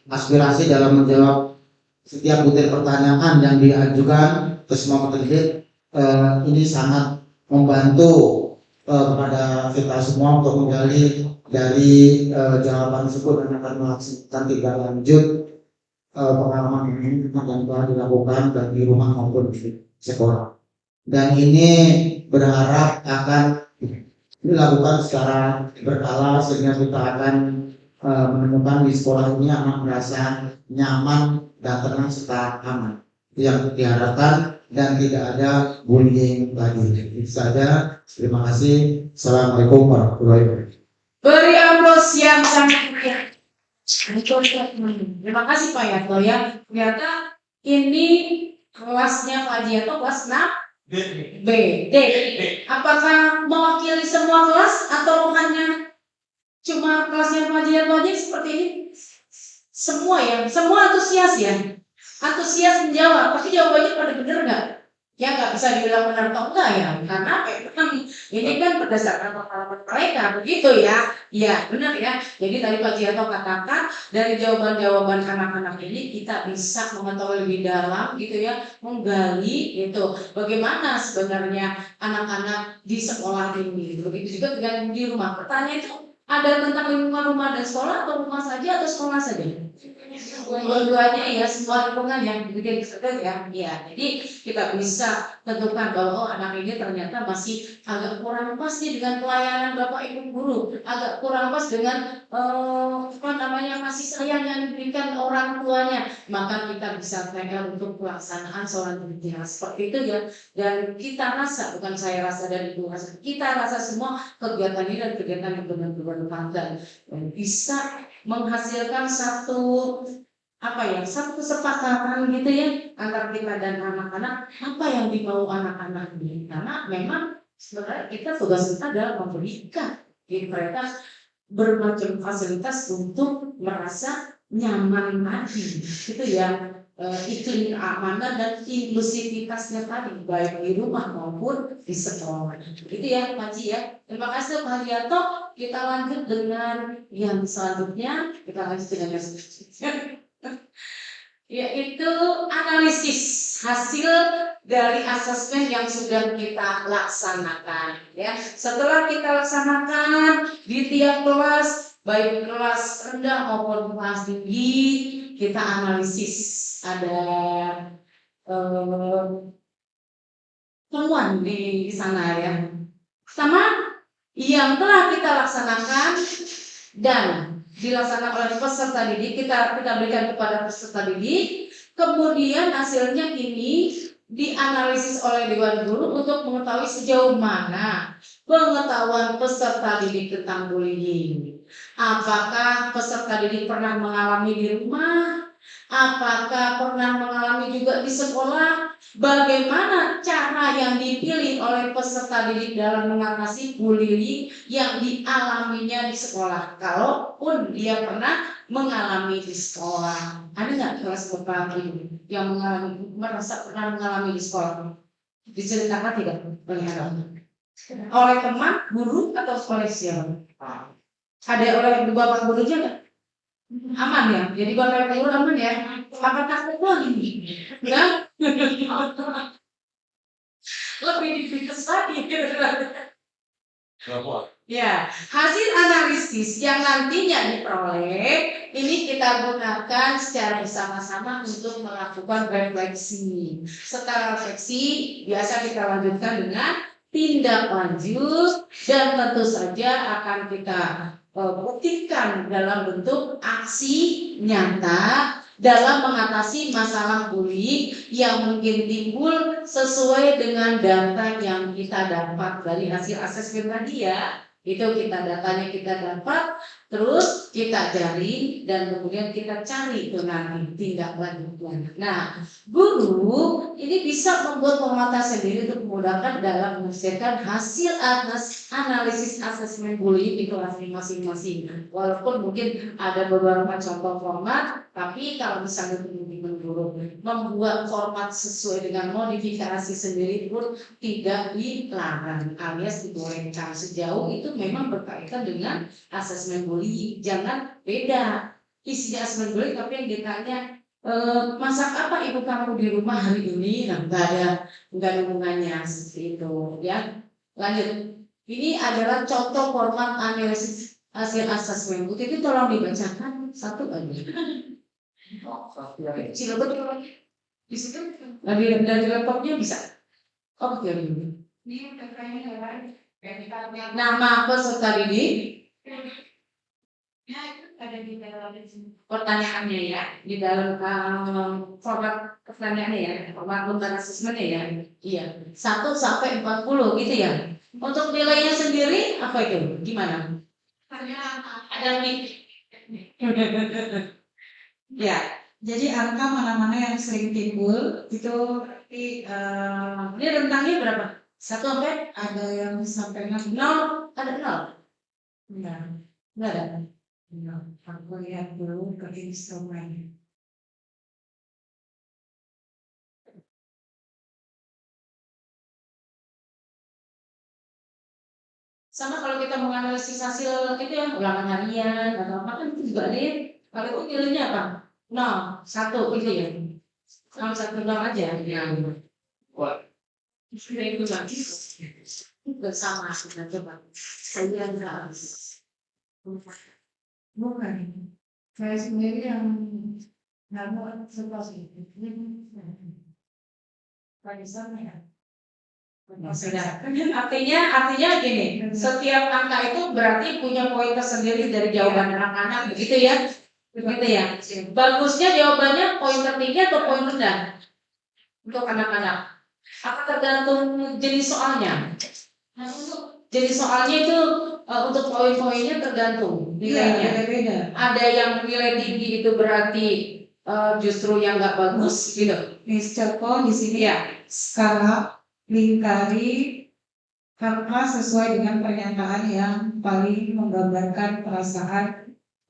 aspirasi dalam menjawab setiap butir pertanyaan yang diajukan ke semua pendidik ini sangat membantu kepada kita semua untuk menggali dari jawaban tersebut, dan akan melaksanakan tidak lanjut pengalaman ini yang telah dilakukan baik di rumah maupun di sekolah. Dan ini berharap akan dilakukan secara berkala sehingga kita akan menemukan di sekolah ini anak merasa nyaman dan tenang serta aman. Yang diharapkan, dan tidak ada bullying lagi. Itu saja. Terima kasih. Assalamualaikum warahmatullahi wabarakatuh. Beri aplaus yang sangat meriah. Terima kasih Pak Yanto ya. Ternyata ini kelasnya Pak Yanto kelas 6 B. D. Apakah mewakili semua kelas atau hanya cuma kelasnya Pak Yanto aja seperti ini? Semua ya, semua antusias ya. Antusias menjawab, tapi jawabannya pada benar nggak? Ya nggak bisa dibilang benar atau enggak ya, karena ini kan berdasarkan pengalaman mereka, begitu ya. Ya benar ya. Jadi tadi Pak Jianto katakan dari jawaban-jawaban anak-anak ini kita bisa mengetahui lebih dalam, gitu ya, menggali itu bagaimana sebenarnya anak-anak di sekolah ini. Begitu juga dengan di rumah. Pertanyaan itu ada tentang lingkungan rumah dan sekolah, atau rumah saja atau sekolah saja? Dua-duanya ya, semua lingkungan yang begitu disebut ya. Ya, jadi kita bisa tentukan bahwa anak ini ternyata masih agak kurang pas nih dengan pelayanan Bapak Ibu guru, agak kurang pas dengan kasih sayang yang diberikan orang tuanya. Maka kita bisa TR untuk pelaksanaan sholat berjamaah seperti itu ya. Dan kita rasa, bukan saya rasa dan Ibu rasa, kita rasa semua kegiatan ini dan kegiatan yang benar-benar bermanfaat dan bisa menghasilkan satu kesepakatan gitu ya antara kita dan anak-anak, apa yang dimau anak-anak ini. Karena memang sebenarnya kita tugas kita adalah memberikan mereka bermacam fasilitas untuk merasa nyaman tadi, gitu ya. Iklim keamanan dan inklusivitasnya tadi baik di rumah maupun di sekolah. Gitu ya Pak Ji ya. Terima kasih Pak Haryanto. Kita lanjut dengan yang selanjutnya. Yaitu analisis hasil dari asesmen yang sudah kita laksanakan ya. Setelah kita laksanakan di tiap kelas, baik kelas rendah maupun kelas tinggi, kita analisis. Ada temuan di sana ya. Pertama, yang telah kita laksanakan dan dilaksanakan oleh peserta didik, kita berikan kepada peserta didik. Kemudian hasilnya ini dianalisis oleh Dewan Guru untuk mengetahui sejauh mana pengetahuan peserta didik tentang bullying. Apakah peserta didik pernah mengalami di rumah? Apakah pernah mengalami juga di sekolah? Bagaimana cara yang dipilih oleh peserta didik dalam mengatasi bullying yang dialaminya di sekolah? Kalaupun dia pernah mengalami di sekolah, ada nggak kelas Bapak Ibu yang merasa pernah mengalami di sekolah? Diceritakan tidak? Oleh teman, guru, atau oleh siapa? Ada oleh Bapak guru juga? Aman ya, jadi Bapak Ibu aman ya. Apakah takut lagi? Enggak? Lebih dipikes lagi. Ya, hasil analisis yang nantinya diperoleh ini kita gunakan secara bersama-sama untuk melakukan refleksi. Setelah refleksi, biasa kita lanjutkan dengan tindak lanjut, dan tentu saja akan kita buktikan dalam bentuk aksi nyata dalam mengatasi masalah bullying yang mungkin timbul sesuai dengan data yang kita dapat dari hasil asesmen tadi ya. Itu datanya kita dapat, terus kita jaring dan kemudian kita cari itu nanti tindak lanjutnya. Nah, guru ini bisa membuat pemata sendiri untuk memudahkan dalam menyelesaikan hasil analisis asesmen bullying di kelas masing-masing. Walaupun mungkin ada beberapa contoh format, tapi kalau misalnya teman-teman guru membuat format sesuai dengan modifikasi sendiri pun tidak dilarang alias dibolehkan sejauh itu memang berkaitan dengan asesmen bullying. Jangan beda isinya asesmen bullying tapi yang ditanya masak apa ibu kamu di rumah hari ini? Nah, nggak ada hubungannya seperti itu ya. Lanjut. Ini adalah contoh format analisis hasil asesmen. Itu tolong dibacakan satu aja. Kecil betul. Di situ dari laptopnya bisa. Oh, dari ini. Nama peserta didik. Ada di dalam pertanyaannya ya, di dalam format pertanyaannya ya, format lembar asesmennya ya, iya 1 sampai 40 gitu ya. Untuk nilainya sendiri apa itu? Gimana? Ada nih. Ya, jadi angka mana-mana yang sering timbul itu berarti Ini rentangnya berapa? 1 sampai? ada yang sampai 6. 0, ada 0? Enggak ada. Aku lihat dulu ke instrumen. Sama kalau kita menganalisis hasil itu ya, ulangan harian atau apa kan itu juga ada ya. Kalau itu nilainya apa? 0, 1 gitu ya. 0, 1, 0 aja. Itu lagi bersama kita coba. Saya enggak. Bukan. Saya sendiri yang nggak seperti itu. Barisannya. Artinya gini, setiap angka itu berarti punya poin tersendiri dari jawaban anak-anak, begitu ya? Begitu ya. Bagusnya jawabannya poin tertinggi atau poin rendah untuk anak-anak. Apa tergantung jenis soalnya? Jenis soalnya itu untuk poin-poinnya tergantung nilainya. Beda-beda. Ada yang nilai tinggi itu berarti justru yang nggak bagus gitu. Miss Contoh di sini Ya. skala lingkari angka sesuai dengan pernyataan yang paling menggambarkan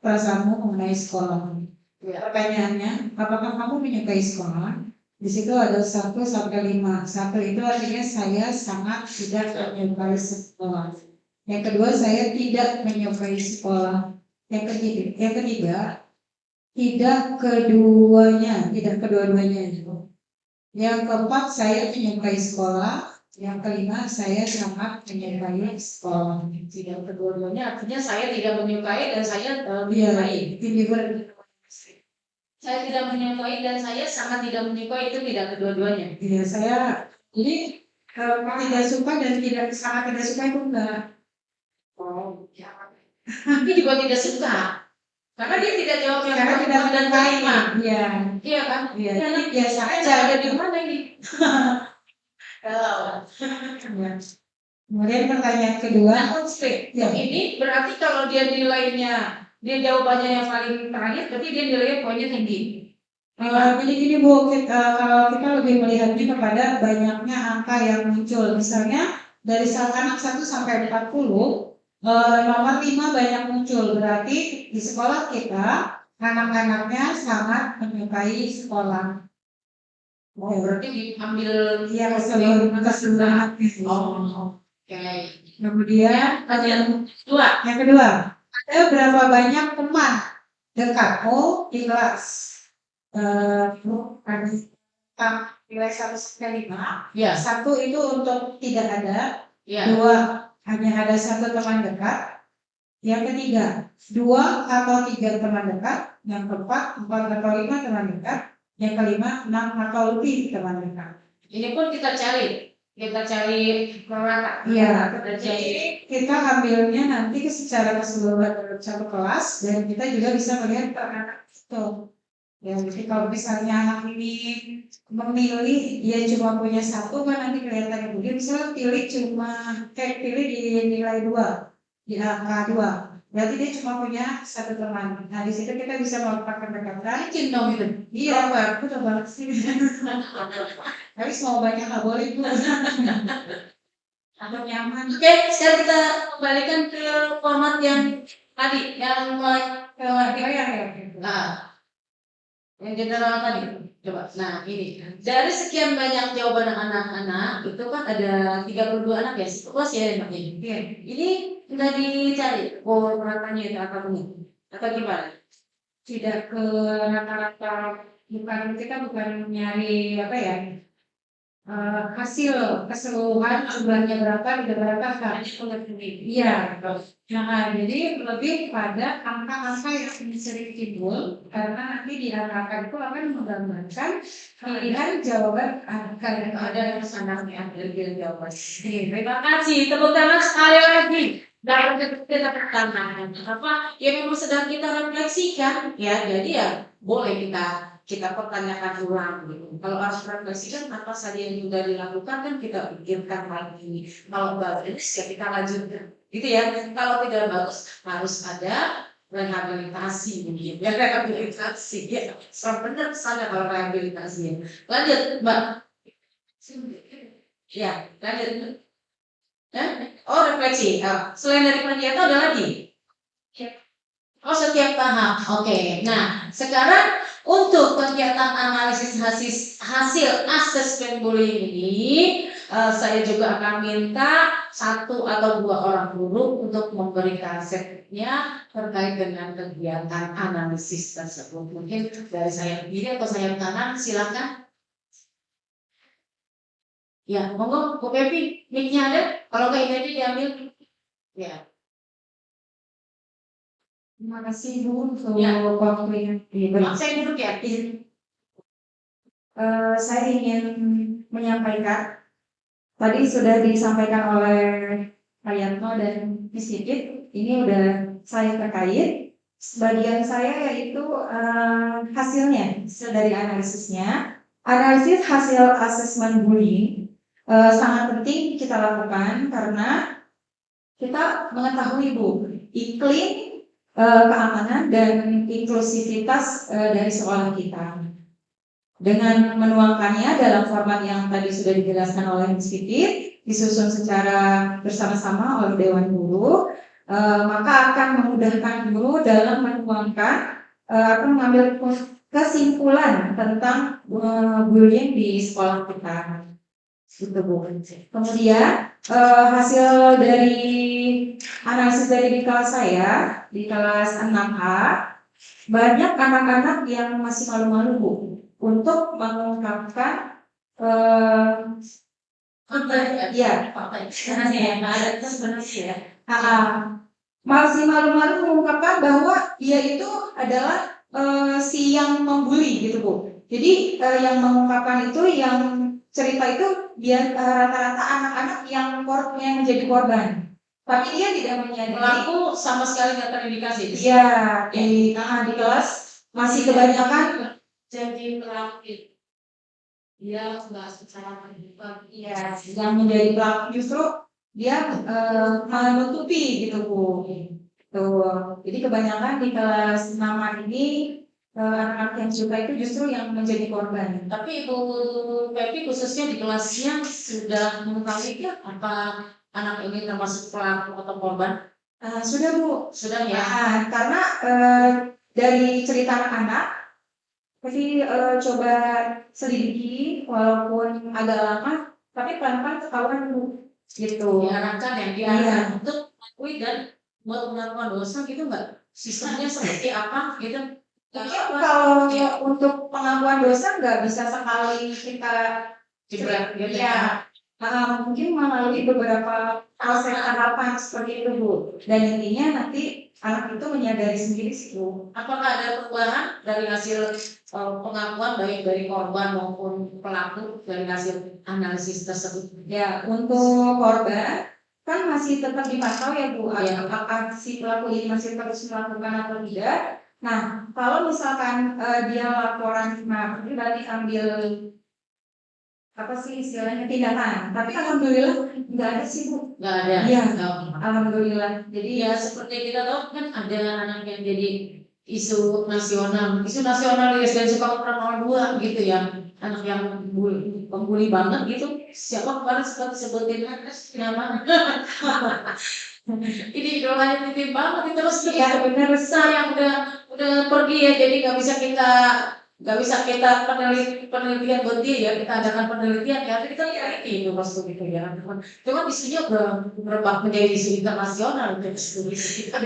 perasaanmu mengenai sekolah. Ya. Pertanyaannya, apakah kamu menyukai sekolah? Di situ ada 1 sampai 5. 1 itu artinya saya sangat tidak menyukai sekolah. Yang kedua, saya tidak menyukai sekolah. Yang ketiga, tidak kedua-duanya. Yang keempat, saya menyukai sekolah. Yang kelima, saya sangat menyukai sekolah. Tidak kedua-duanya artinya saya tidak menyukai dan saya menyukai. Saya tidak menyukai dan saya sangat tidak menyukai itu tidak kedua-duanya. Iya, saya jadi tidak suka dan sangat tidak suka itu enggak. Oh, ya. Tapi juga tidak suka. Karena dia tidak jawab yang Karena tidak dan menyukai. terima. Iya. Iya kan? Iya, Ya, jadi biasa saya aja. ada di mana ini? Kalau Ya. Kemudian pertanyaan kedua, yang ini berarti kalau dia nilainya, dia jawabannya yang paling terakhir, berarti dia nilainya poinnya tinggi. jadi gini Bu, kalau kita lebih melihatnya kepada banyaknya angka yang muncul. Misalnya dari anak 1 sampai 40, nomor 5 banyak muncul. Berarti di sekolah kita anak-anaknya sangat menyukai sekolah. Oh, berarti diambil Iya, keseluruhan. Oh, oke. Kemudian Yang yang kedua, ada berapa banyak teman dekatmu di kelas? Nilai 1 sampai 5. ya, 1 itu untuk tidak ada. ya. 2 hanya ada 1 teman dekat. Yang ketiga 2 atau 3 teman dekat. Yang keempat 4 atau 5 teman dekat. Yang kelima 6 atau lebih teman dekat. Ini pun kita cari kita cari perangkat. Iya, Kita jadi cari. kita ambilnya nanti secara keseluruhan dalam satu kelas dan kita juga bisa melihat anak itu. Ya, jadi kalau misalnya anak ini memilih dia cuma punya satu kan nanti kelihatan dia misalnya pilih di nilai 2 di angka 2. Berarti dia cuma punya satu teman. Nah di situ kita bisa melakukan pendekatan. Bikin dong itu. Iya, aku udah banget sih. Tapi mau banyak nggak boleh bu. Atau nyaman. Oke, sekarang kita kembalikan ke format yang tadi, yang yang general tadi. Coba, nah ini dari sekian banyak jawaban anak-anak itu kan ada 32 anak ya, satu kelas ya Mbak ini. Ini sudah dicari ratanya itu apa ini? Atau gimana? Tidak ke rata-rata, kita bukan nyari apa ya, hasil keseluruhan jumlahnya berapa didapatkan. Iya, nah jadi lebih pada angka-angka yang sering timbul karena nanti di angka itu akan menggambarkan pilihan jawaban angka yang Ada yang senangnya dari jawaban. Terima kasih, tepuk tangan sekali lagi. Dan kita pertanyaan apa yang memang sedang kita refleksikan ya, jadi ya boleh kita pertanyakan ulang gitu. Kalau harus refleksikan apa saja yang sudah dilakukan kan kita pikirkan lagi. Kalau bagus ya kita lanjutkan, gitu ya. Kalau tidak bagus harus ada rehabilitasi mungkin ya, rehabilitasi ya. Serem benar sana kalau rehabilitasi. Lanjut Mbak. Ya, lanjut. Oh refleksi. Selain dari panitia itu ada lagi? Oh setiap tahap. Oke. Nah sekarang untuk kegiatan analisis hasil asesmen bullying ini, saya juga akan minta 1 atau 2 orang guru untuk memberikan setnya terkait dengan kegiatan analisis tersebut. Mungkin dari saya kiri atau saya kanan, silakan. Ya, monggo Bu Pepi, mic-nya ada? Kalau nggak ini aja diambil. Ya. Terima kasih Bu untuk Ya. waktu yang diberi. Saya duduk ya. Saya ingin menyampaikan tadi sudah disampaikan oleh Pak Yatno dan Miss Sigit. Ini udah saya terkait. Sebagian saya yaitu hasilnya dari analisisnya. Analisis hasil asesmen bullying sangat penting kita lakukan karena kita mengetahui Bu iklim keamanan dan inklusivitas dari sekolah kita. Dengan menuangkannya dalam format yang tadi sudah dijelaskan oleh Miss Vivi, disusun secara bersama-sama oleh Dewan Guru, maka akan memudahkan guru dalam menuangkan atau mengambil kesimpulan tentang bullying di sekolah kita. Gitu Bu. Kemudian hasil dari analisis dari di kelas saya di kelas 6A, banyak anak-anak yang masih malu-malu Bu untuk mengungkapkan masih malu-malu mengungkapkan bahwa dia itu adalah si yang membuli gitu Bu. Jadi yang mengungkapkan itu yang cerita itu dia rata-rata anak-anak yang menjadi korban. Tapi dia tidak menyadari. Pelaku sama sekali nggak terindikasi. Iya, di kelas masih kebanyakan Jadi pelaku. Dia nggak secara terbuka. Iya, yang menjadi pelaku justru dia menutupi gitu Bu. Tuh. Jadi kebanyakan di kelas 6 ini anak-anak yang suka itu justru yang menjadi korban. Tapi Ibu Pepi khususnya di kelasnya sudah mengetahui apa anak ini termasuk pelaku atau korban? Sudah Bu. Sudah ya. Karena dari cerita anak-anak, jadi coba selidiki walaupun agak lama, tapi pelan-pelan ketahuan Bu. Gitu. Diarahkan ya, diarahkan untuk mengakui dan buat melakukan dosa gitu nggak? Sistemnya seperti apa gitu? Kalau untuk pengakuan dosa nggak bisa sekali kita Jebret gitu ya. Mungkin melalui beberapa proses tahapan seperti itu Bu. Dan intinya nanti anak itu menyadari sendiri sih Bu. Apakah ada perubahan dari hasil pengakuan baik dari korban maupun pelaku dari hasil analisis tersebut? Ya, untuk korban kan masih tetap dipantau ya Bu, Iya. apakah si pelaku ini masih terus melakukan atau tidak. Nah, kalau misalkan dia laporan, nah ini berarti ambil apa sih istilahnya tindakan. Tapi alhamdulillah nggak ada sih Bu. Nggak ada. Iya. Oh. Alhamdulillah. Jadi Ya seperti kita tahu kan ada anak yang jadi isu nasional di SD suka nomor 2 gitu ya, anak yang pembuli banget gitu. Siapa kemarin sempat sebutin nama ini idolanya Titin banget itu terus ya benar. yang udah pergi ya, jadi nggak bisa kita penelitian buat dia ya, kita adakan penelitian ya, kita ini pasti gitu ya. Cuma isunya udah merebak menjadi isu internasional untuk studi kita.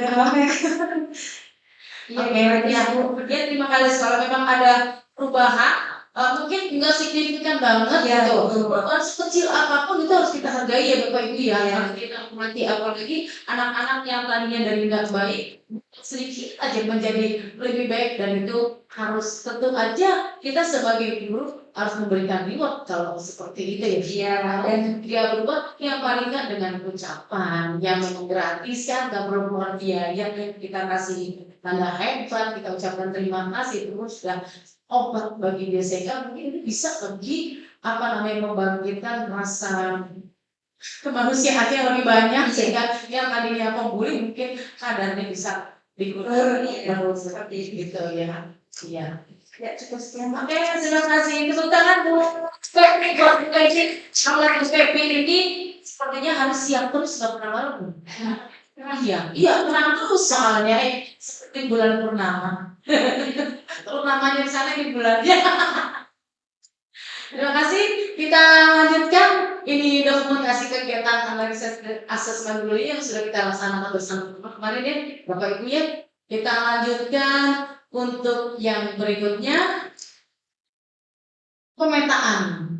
Oke, ya Bu. Ya, terima kasih. Kalau memang ada perubahan, mungkin nggak signifikan banget Ya, gitu. betul. Perubahan sekecil apapun itu harus kita hargai ya Bapak Ibu ya. Ya. Harus kita hormati, apalagi anak-anak yang tadinya dari nggak baik sedikit aja menjadi lebih baik, dan itu harus tentu aja kita sebagai guru harus memberikan reward kalau seperti itu ya. Iya, Dan dia berubah yang paling nggak dengan ucapan yang memang gratis kan, nggak perlu keluar biaya, kita kasih tanda hebat, kita ucapkan terima kasih, terus sudah obat bagi dia, sehingga mungkin ini bisa bagi membangkitkan rasa kemanusiaan yang lebih banyak, sehingga yang tadinya pembuli mungkin kadarnya bisa dikurangi seperti gitu ya. Iya. Ya, cukup sekian. Oke, terima kasih. Tepuk tangan Bu Pepi buat Bu Pepi. Alat Bu Pepi ini sepertinya harus siap terus, nggak pernah malu. Iya, tenang terus soalnya seperti bulan purnama. Purnamanya di sana di bulannya. Terima kasih. Kita lanjutkan. Ini dokumentasi kegiatan analisis asesmen bullying yang sudah kita laksanakan bersama kemarin ya, Bapak Ibu ya. Kita lanjutkan untuk yang berikutnya, pemetaan.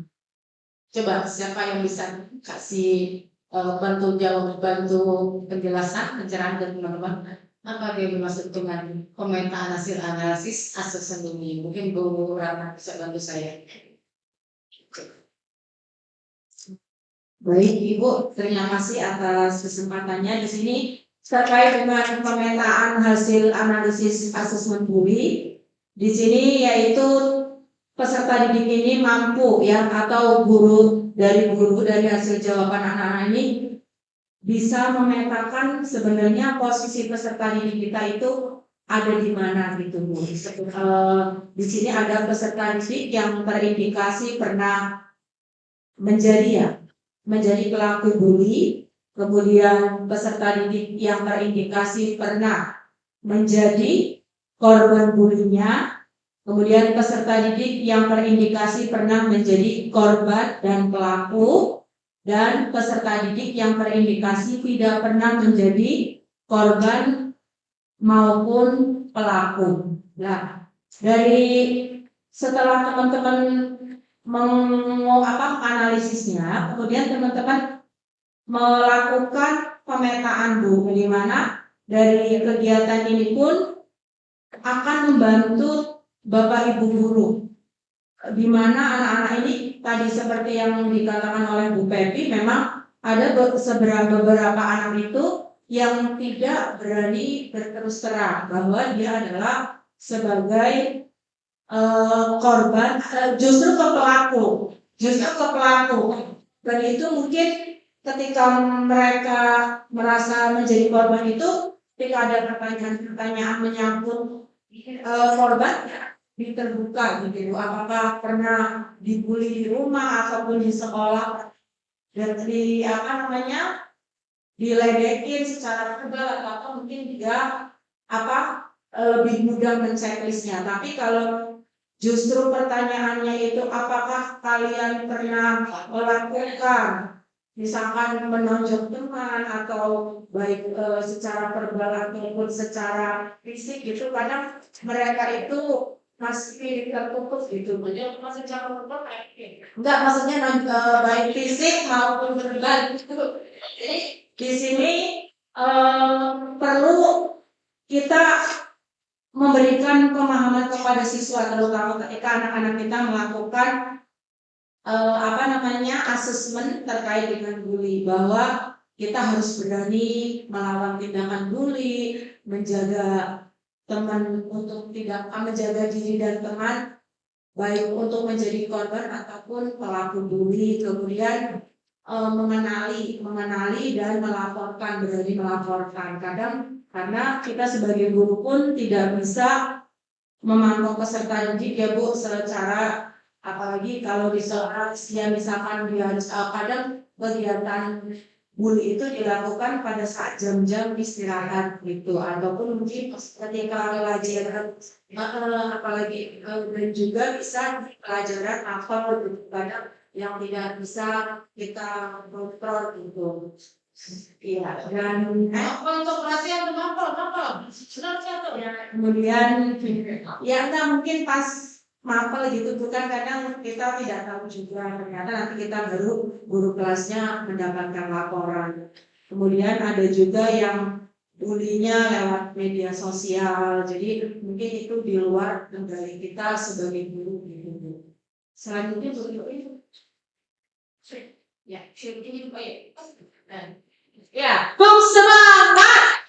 Coba siapa yang bisa kasih bantu penjelasan, pencerahan dari teman-teman, apa yang dimaksud dengan pemetaan hasil analisis asesmen bullying? Mungkin Bu Rana bisa bantu saya. Baik Ibu, terima kasih atas kesempatannya di sini terkait dengan pemetaan hasil analisis asesmen bullying. Di sini yaitu peserta didik ini mampu ya, atau guru dari hasil jawaban anak-anak ini bisa memetakan sebenarnya posisi peserta didik kita itu ada di mana gitu Bu. Di sini ada peserta didik yang terindikasi pernah menjadi pelaku bully, kemudian peserta didik yang terindikasi pernah menjadi korban bulinya, kemudian peserta didik yang terindikasi pernah menjadi korban dan pelaku, dan peserta didik yang terindikasi tidak pernah menjadi korban maupun pelaku. Nah, setelah teman-teman menganalisisnya, kemudian teman-teman melakukan pemetaan Bu, di mana dari kegiatan ini pun akan membantu Bapak Ibu guru, di mana anak-anak ini tadi seperti yang dikatakan oleh Bu Pepi, memang ada beberapa anak itu yang tidak berani berterus terang bahwa dia adalah sebagai korban, justru ke pelaku, dan itu mungkin ketika mereka merasa menjadi korban itu, ketika ada pertanyaan menyangkut korban terbuka gitu, apakah pernah dibully di rumah ataupun di sekolah, dan diledekin secara verbal, atau mungkin juga lebih mudah menceklisnya. Tapi kalau justru pertanyaannya itu apakah kalian pernah melakukan, misalkan menonjok teman atau baik secara verbal ataupun secara fisik gitu, karena mereka itu masih tertutup gitu, jadi masih cara Enggak, maksudnya baik fisik maupun verbal gitu. Jadi di sini perlu kita memberikan pemahaman kepada siswa, terutama ketika anak-anak kita melakukan asesmen terkait dengan bully, bahwa kita harus berani melawan tindakan bully, menjaga teman untuk tidak menjaga diri dan teman baik untuk menjadi korban ataupun pelaku bully, kemudian mengenali dan melaporkan, berani melaporkan. Kadang karena kita sebagai guru pun tidak bisa memantau peserta didik ya Bu, secara apalagi kalau di sekolah ya, misalkan dia harus kadang kegiatan bully itu dilakukan pada saat jam-jam istirahat gitu, ataupun mungkin ketika pelajaran apalagi dan juga bisa pelajaran hafal gitu, kadang yang tidak bisa kita kontrol gitu. Iya, dan untuk perhatian mapel, senang satu. ya, kemudian ya enggak, mungkin pas mapel gitu bukan, kadang kita tidak tahu juga, ternyata nanti kita baru guru kelasnya mendapatkan laporan. Kemudian ada juga yang bulinya lewat media sosial, jadi mungkin itu di luar kendali kita sebagai guru gitu. Selanjutnya itu Ya, ini baik. ya, Bung semangat.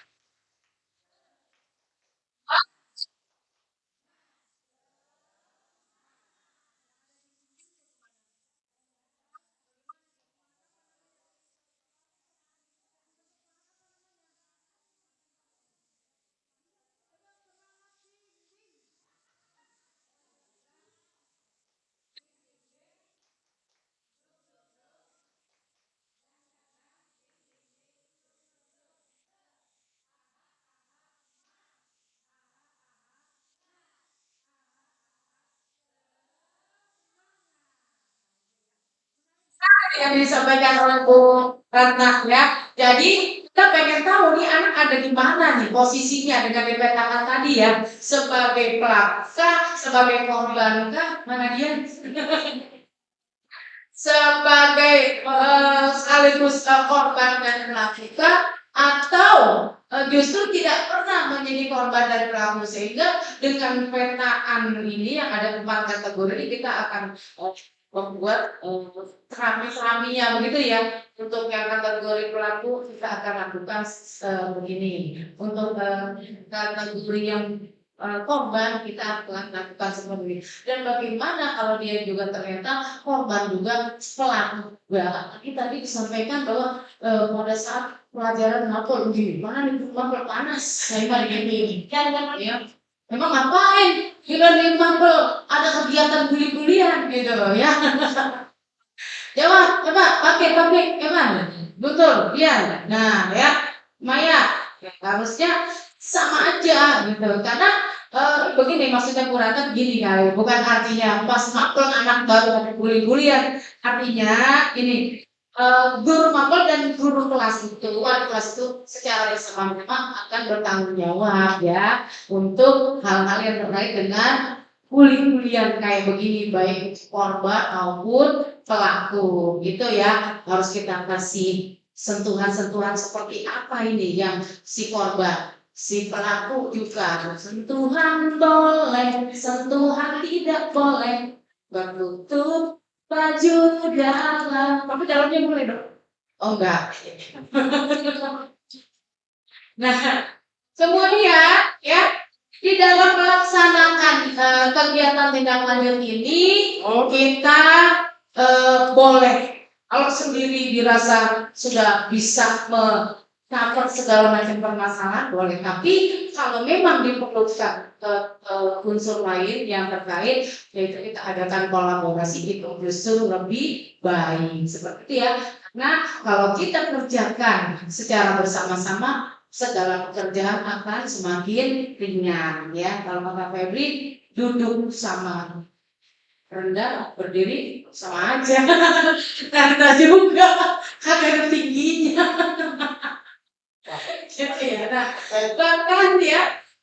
Yang disampaikan oleh Bu Ratna ya. Jadi kita pengen tahu nih anak ada di mana nih posisinya dengan dipetakan tadi ya, sebagai pelaku, sebagai korban, mana dia? Sebagai sekaligus korban dan pelaku, atau justru tidak pernah menjadi korban dan pelaku, sehingga dengan petaan ini yang ada 4 kategori kita akan membuat serami-seraminya begitu ya. Untuk yang kategori pelaku kita akan lakukan begini. Untuk kategori yang korban kita akan lakukan seperti ini. Dan bagaimana kalau dia juga ternyata korban juga pelaku. Tadi disampaikan bahwa pada saat pelajaran mapel gimana nih mapel panas saya ini ya. Memang ngapain? Kita di mapel ada kegiatan bully-bulian gitu ya. Coba pakai gimana? Betul, iya. Nah ya, Maya ya, harusnya sama aja gitu. Karena begini maksudnya kurangnya gini kali, bukan artinya pas mapel anak baru ada bully-bulian. Artinya ini guru mapel dan guru kelas itu, wali kelas itu secara bersama-sama akan bertanggung jawab ya untuk hal-hal yang terkait dengan bully-bulian kayak begini, baik korban maupun pelaku gitu ya. Harus kita kasih sentuhan-sentuhan seperti apa ini yang si korban, si pelaku juga sentuhan boleh, sentuhan tidak boleh, bertutup baju dalam, tapi dalamnya boleh dong? Oh enggak. Nah, kemudian ya di dalam melaksanakan kegiatan tindak lanjut ini kita boleh kalau sendiri dirasa sudah bisa cover segala macam permasalahan boleh, tapi kalau memang diperlukan unsur lain yang terkait, yaitu kita adakan kolaborasi, itu justru lebih baik seperti itu ya. Karena kalau kita kerjakan secara bersama-sama, segala pekerjaan akan semakin ringan ya. Kalau kata Febri, duduk sama rendah, berdiri sama aja. Karena juga ada tingginya. Gitu ya. Nah,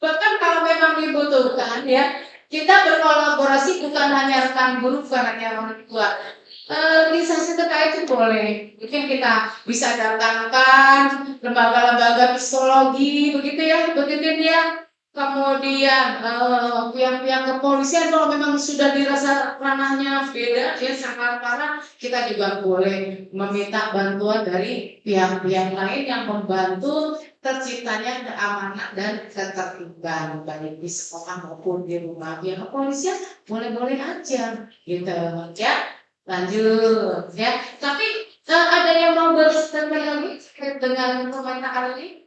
bahkan kalau memang dibutuhkan ya, kita berkolaborasi bukan hanya rekan guru, bukan hanya orang tua. Instansi terkait itu boleh. Mungkin kita bisa datangkan lembaga-lembaga psikologi, begitu ya, Kemudian pihak-pihak kepolisian kalau memang sudah dirasa ranahnya beda, dia sangat parah, kita juga boleh meminta bantuan dari pihak-pihak lain yang membantu terciptanya keamanan dan ketertiban baik di sekolah maupun di rumah. Pihak kepolisian boleh-boleh aja, gitu ya. Lanjut ya. Tapi ada yang mau berstatement lagi terkait dengan pemerintahan ini?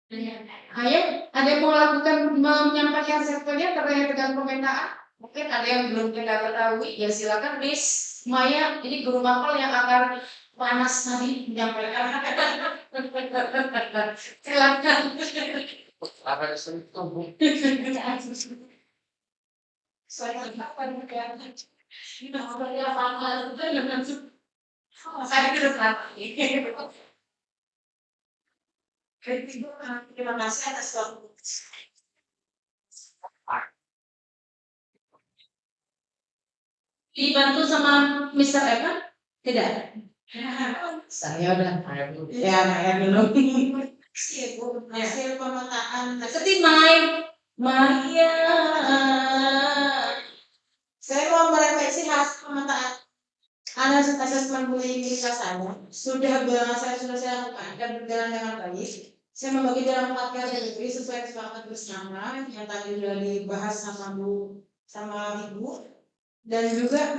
Ayo, ada yang mau lakukan menyampaikan statementnya terkait dengan pemetaan? Mungkin ada yang belum kita ketahui, ya silakan Miss Maya, ini guru mapel yang akan panas tadi menyampaikan. Silakan. Saya ke depan. Terima kasih atas waktu. Dibantu sama Mr. Evan? Tidak. Saya udah. Ya, saya belum. Hasil pemetaan. Seperti Maya. Saya mau merefleksi hasil pemetaan asesmen bullying di kelas saya. Saya sudah lakukan dan berjalan dengan baik. Saya membagi dalam 4 kategori sesuai kesepakatan bersama yang tadi sudah dibahas sama Ibu. Dan juga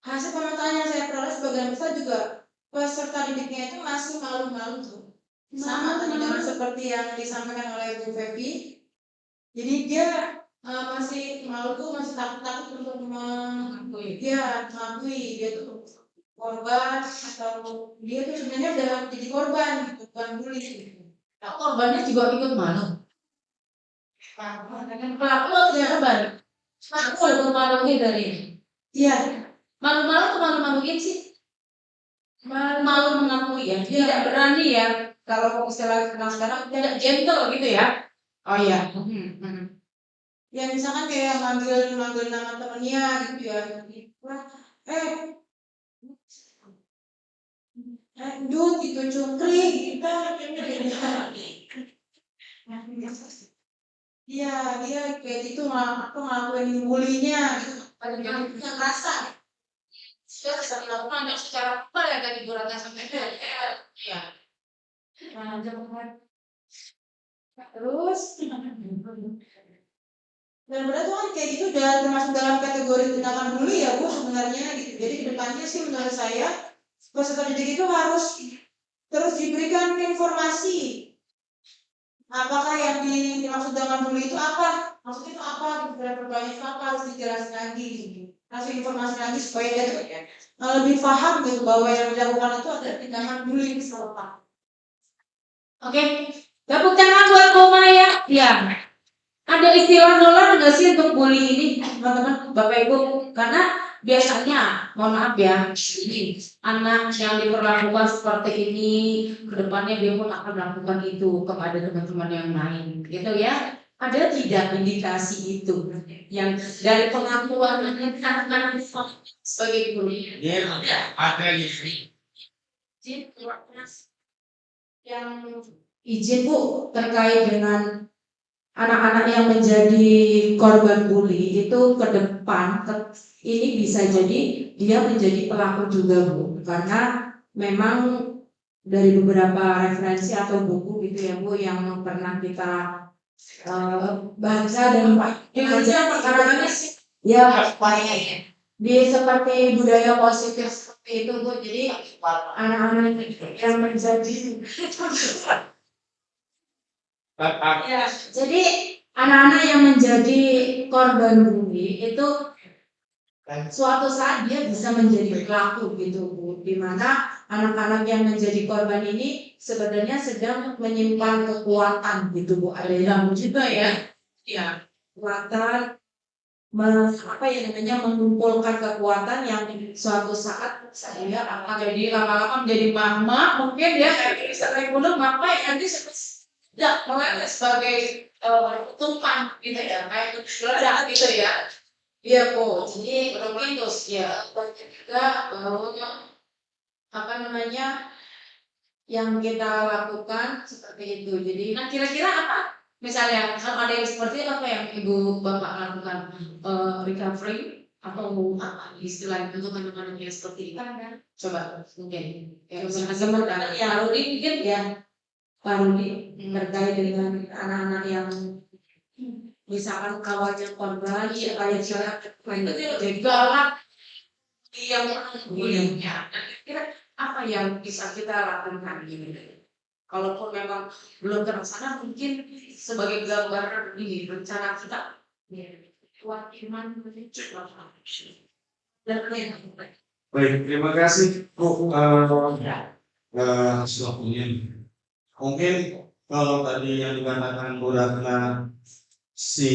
hasil pemetaan yang saya peroleh sebagian besar juga peserta didiknya itu masih malu-malu tuh. Sama tadi dengan seperti yang disampaikan oleh Bu Fevi. Jadi dia masih malu tuh, masih takut untuk mengakui dia tuh korban atau dia tuh sebenarnya udah jadi korban gitu, bukan bully gitu. Nah, korbannya juga ikut malu. Pelaku atau korban? Aku malu dari ini. Iya. Malu-malu atau malu-maluin sih? Malu mengakui ya. Tidak berani ya. Kalau istilah sekarang tidak gentle gitu ya. Oh iya. Ya misalkan kayak manggil nama temennya gitu ya. Dut itu cungkri kita. Iya, dia kayak gitu aku ngelakuin bulinya gitu. Pada jangan punya rasa. Sudah bisa dilakukan secara apa ya tadi Bu Ratna sampaikan. Iya. Nah, terus Dan berarti kan kayak gitu udah termasuk dalam kategori tindakan bully ya Bu sebenarnya gitu. Jadi kedepannya sih menurut saya peserta didik itu harus terus diberikan informasi apakah yang dimaksud dengan bully itu apa, maksudnya itu apa, dan perbanyak itu apa harus dijelasin lagi, kasih informasi lagi supaya dia tuh lebih paham gitu bahwa yang dilakukan itu adalah tindakan bully misalnya. oke. Tepuk tangan buat Bu Maya. Ya. Ada istilah dolar nggak sih untuk bully ini, teman-teman, Bapak Ibu? Karena biasanya, mohon maaf ya, ini anak yang diperlakukan seperti ini, kedepannya dia pun akan melakukan itu kepada teman-teman yang lain, gitu ya. Ada tidak indikasi itu yang dari pengakuan anak-anak sebagai guru? Ada Yang izin Bu terkait dengan anak-anak yang menjadi korban bully itu ke depan ini bisa jadi dia menjadi pelaku juga Bu, karena memang dari beberapa referensi atau buku gitu ya Bu yang pernah kita baca dan karena ya di seperti budaya positif seperti itu Bu, jadi anak-anak yang menjadi ya, jadi anak-anak yang menjadi korban bully itu suatu saat dia bisa menjadi pelaku gitu Bu, di mana anak-anak yang menjadi korban ini sebenarnya sedang menyimpan kekuatan gitu Bu, ada yang juga ya kekuatan mengumpulkan kekuatan yang suatu saat saya akan jadi lama-lama menjadi mama mungkin ya bisa kayak mama ya nanti Ya, mulai sebagai tumpang gitu ya, kayak ledak gitu ya. Iya Bu, jadi mungkin terus ya banyak juga apa namanya yang kita lakukan seperti itu. Jadi, nah kira-kira apa? Misalnya kalau ada yang seperti itu, apa yang Ibu Bapak lakukan? Recovery atau apa istilahnya untuk anak-anak yang seperti itu? Coba mungkin. Ya, Teman-teman yang Pak Rudi mungkin ya. Pak Rudi terkait dengan anak-anak yang misalkan kawannya korban supaya dia Jadi galak yang bullyingnya. Dan kira apa yang bisa kita lakukan gitu? Kalaupun memang belum terlaksana, mungkin sebagai gambaran ini rencana kita kuat iman dan lain-lain. Baik, terima kasih Bu atas waktunya. Mungkin kalau tadi yang dikatakan Bu Ratna, si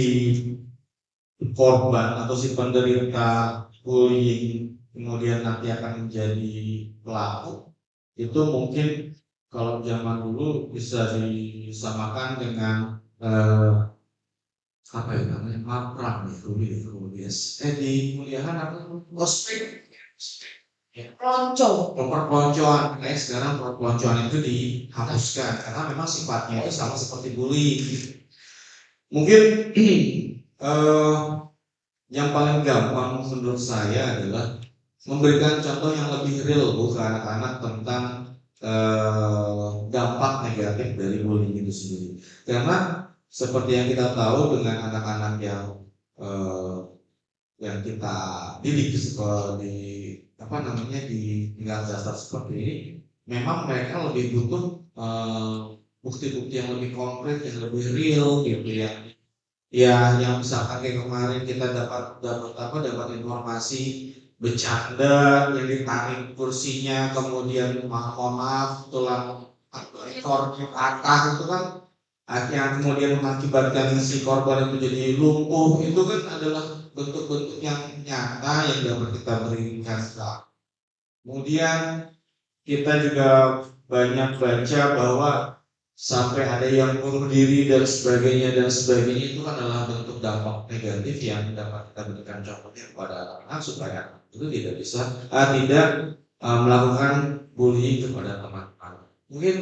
korban atau si penderita bullying kemudian nanti akan menjadi pelaku, itu mungkin kalau zaman dulu bisa disamakan dengan apa ya namanya, maprak kemudian di kuliahan apa ospek. Lonco. Perpeloncoan, kayak sekarang perpeloncoan itu dihapuskan karena memang sifatnya itu sama seperti bullying. Mungkin yang paling gampang menurut saya adalah memberikan contoh yang lebih real Bu ke anak-anak tentang dampak negatif dari bullying itu sendiri. Karena seperti yang kita tahu dengan anak-anak yang kita didik di apa namanya di tingkat dasar seperti ini, memang mereka lebih butuh bukti-bukti yang lebih konkret, yang lebih real gitu ya. Ya, yang misalkan kayak kemarin kita dapat informasi bercanda yang ditarik kursinya, kemudian mohon maaf tulang ekornya patah, itu kan yang kemudian mengakibatkan si korban itu jadi lumpuh, itu kan adalah bentuk-bentuk yang nyata yang dapat kita berikan. Kemudian kita juga banyak baca bahwa sampai ada yang bunuh diri dan sebagainya itu kan adalah bentuk dampak negatif yang dapat kita berikan contohnya kepada anak-anak supaya itu tidak bisa tidak melakukan bullying kepada teman-teman. Mungkin